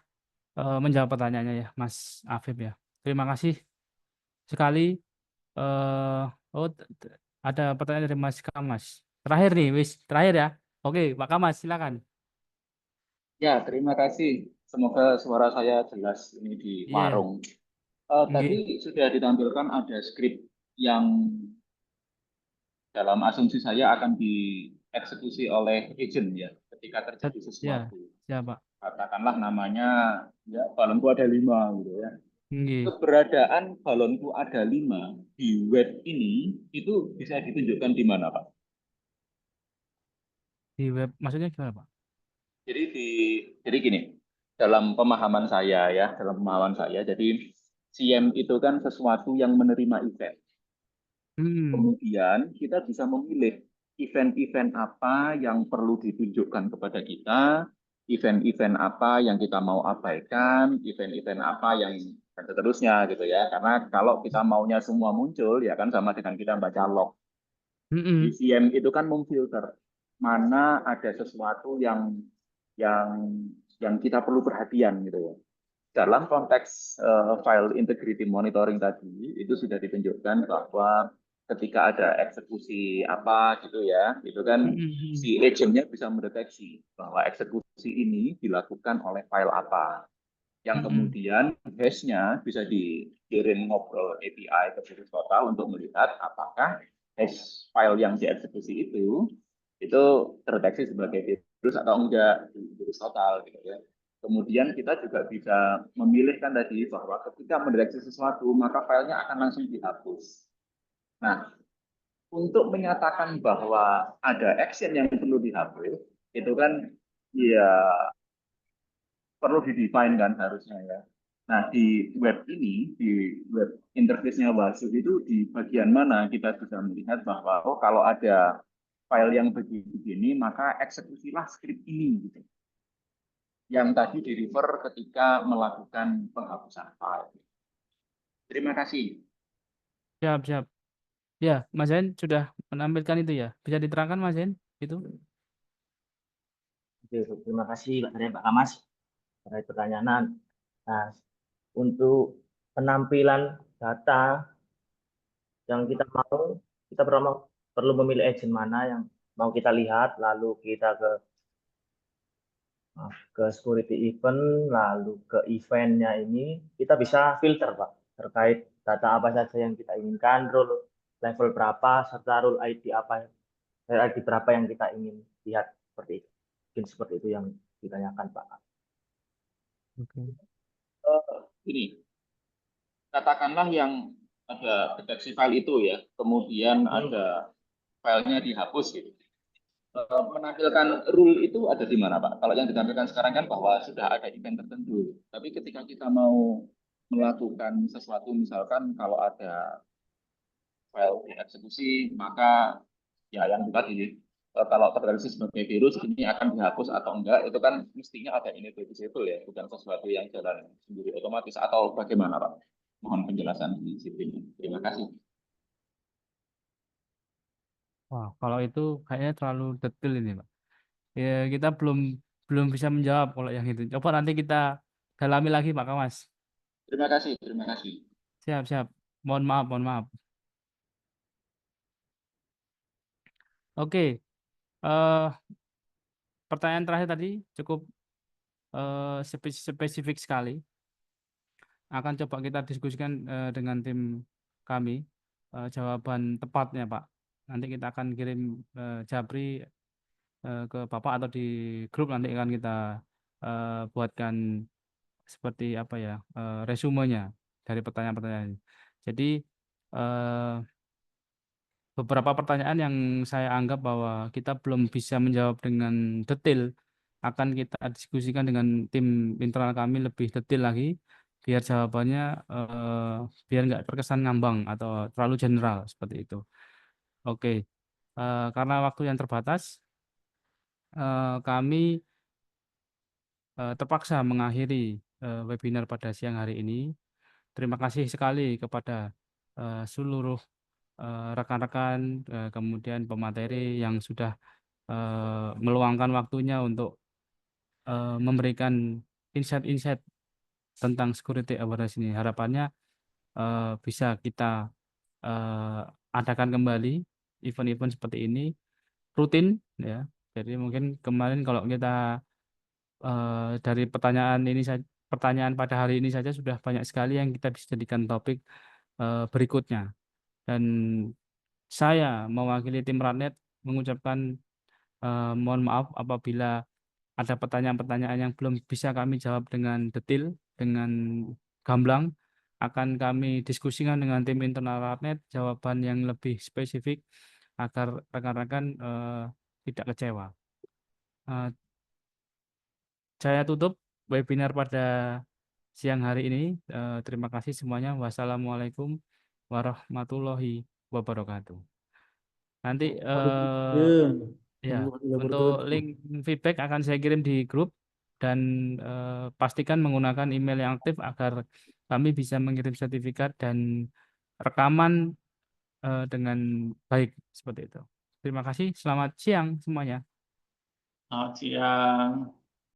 menjawab pertanyaannya ya, Mas Afif ya. Terima kasih sekali. Ada pertanyaan dari Mas Kamas. Terakhir nih, terakhir ya. Oke, Pak Kamas, silakan. Ya, terima kasih. Semoga suara saya jelas ini di Iya, warung. Tadi sudah ditampilkan ada skrip yang dalam asumsi saya akan dieksekusi oleh agent ya, ketika terjadi sesuatu. siapa? Katakanlah namanya ya balonku ada 5 gitu ya. Nggih. Keberadaan balonku ada 5 di web ini itu bisa ditunjukkan di mana, Pak? Di web, maksudnya gimana, Pak? Jadi gini, dalam pemahaman saya ya, jadi CM itu kan sesuatu yang menerima event. Kemudian kita bisa memilih event-event apa yang perlu ditunjukkan kepada kita, event-event apa yang kita mau abaikan, event-event apa yang dan seterusnya gitu ya. Karena kalau kita maunya semua muncul ya kan sama dengan kita baca log. Di CM itu kan memfilter mana ada sesuatu yang kita perlu perhatian gitu ya. Dalam konteks file integrity monitoring tadi itu sudah ditunjukkan bahwa ketika ada eksekusi apa gitu ya, itu kan si agentnya bisa mendeteksi bahwa eksekusi ini dilakukan oleh file apa, yang kemudian hash-nya bisa dikirim ngobrol API ke virus total untuk melihat apakah hash file yang dieksekusi itu terdeteksi sebagai virus atau enggak di virus total gitu ya. Kemudian kita juga bisa memilihkan tadi bahwa ketika mendeteksi sesuatu maka filenya akan langsung dihapus. Nah, untuk menyatakan bahwa ada action yang perlu dihapus itu kan ya perlu didefine kan harusnya ya. Nah, di web ini, di web interface-nya Wasu itu di bagian mana kita bisa melihat bahwa oh kalau ada file yang begini maka eksekusilah skrip ini gitu. Yang tadi di-refer ketika melakukan penghapusan file. Terima kasih. Siap. Ya, Mas Zain sudah menampilkan itu ya. Bisa diterangkan Mas Zain itu? Oke, terima kasih Pak Darian, Pak Kamas terkait pertanyaan. Nah, untuk penampilan data yang kita mau, kita perlu memilih agent mana yang mau kita lihat, lalu kita ke security event, lalu ke eventnya ini, kita bisa filter Pak, terkait data apa saja yang kita inginkan, role level berapa, serta role ID berapa yang kita ingin lihat, seperti itu. Mungkin seperti itu yang ditanyakan Pak. Ini, katakanlah yang ada deteksi file itu ya, kemudian ada filenya dihapus gitu. Menampilkan rule itu ada di mana Pak? Kalau yang ditampilkan sekarang kan bahwa sudah ada event tertentu. Tapi ketika kita mau melakukan sesuatu, misalkan kalau ada file dieksekusi, maka ya yang tadi kalau terdeteksi sebagai virus ini akan dihapus atau enggak, itu kan mestinya ada ini visible ya, bukan sesuatu yang jalan sendiri otomatis atau bagaimana Pak? Mohon penjelasan di sini. Terima kasih. Wah, kalau itu kayaknya terlalu detail ini, Pak. Ya, kita belum belum bisa menjawab kalau yang itu. Coba nanti kita dalami lagi, Pak Kamas. Terima kasih, terima kasih. Siap, siap. Mohon maaf, mohon maaf. Oke, eh pertanyaan terakhir tadi cukup spesifik sekali. Akan coba kita diskusikan dengan tim kami jawaban tepatnya, Pak. Nanti kita akan kirim Japri ke Bapak atau di grup, nanti akan kita buatkan seperti apa ya, resumenya dari pertanyaan-pertanyaan. Jadi eh, beberapa pertanyaan yang saya anggap bahwa kita belum bisa menjawab dengan detail akan kita diskusikan dengan tim internal kami lebih detail lagi, biar jawabannya biar nggak terkesan ngambang atau terlalu general seperti itu. Oke, karena waktu yang terbatas, kami terpaksa mengakhiri webinar pada siang hari ini. Terima kasih sekali kepada seluruh rekan-rekan, kemudian pemateri yang sudah meluangkan waktunya untuk memberikan insight-insight tentang security awareness ini. Harapannya bisa kita adakan kembali event-event seperti ini rutin, ya. Jadi mungkin kemarin kalau kita dari pertanyaan pada hari ini saja sudah banyak sekali yang kita bisa jadikan topik berikutnya. Dan saya mewakili tim Radnet mengucapkan mohon maaf apabila ada pertanyaan-pertanyaan yang belum bisa kami jawab dengan detail, dengan gamblang. Akan kami diskusikan dengan tim internal Radnet jawaban yang lebih spesifik agar rekan-rekan tidak kecewa. Saya tutup webinar pada siang hari ini. Terima kasih semuanya. Wassalamualaikum warahmatullahi wabarakatuh. Nanti ya, untuk link feedback akan saya kirim di grup, dan pastikan menggunakan email yang aktif agar kami bisa mengirim sertifikat dan rekaman dengan baik seperti itu. Terima kasih. Selamat siang semuanya. Selamat siang.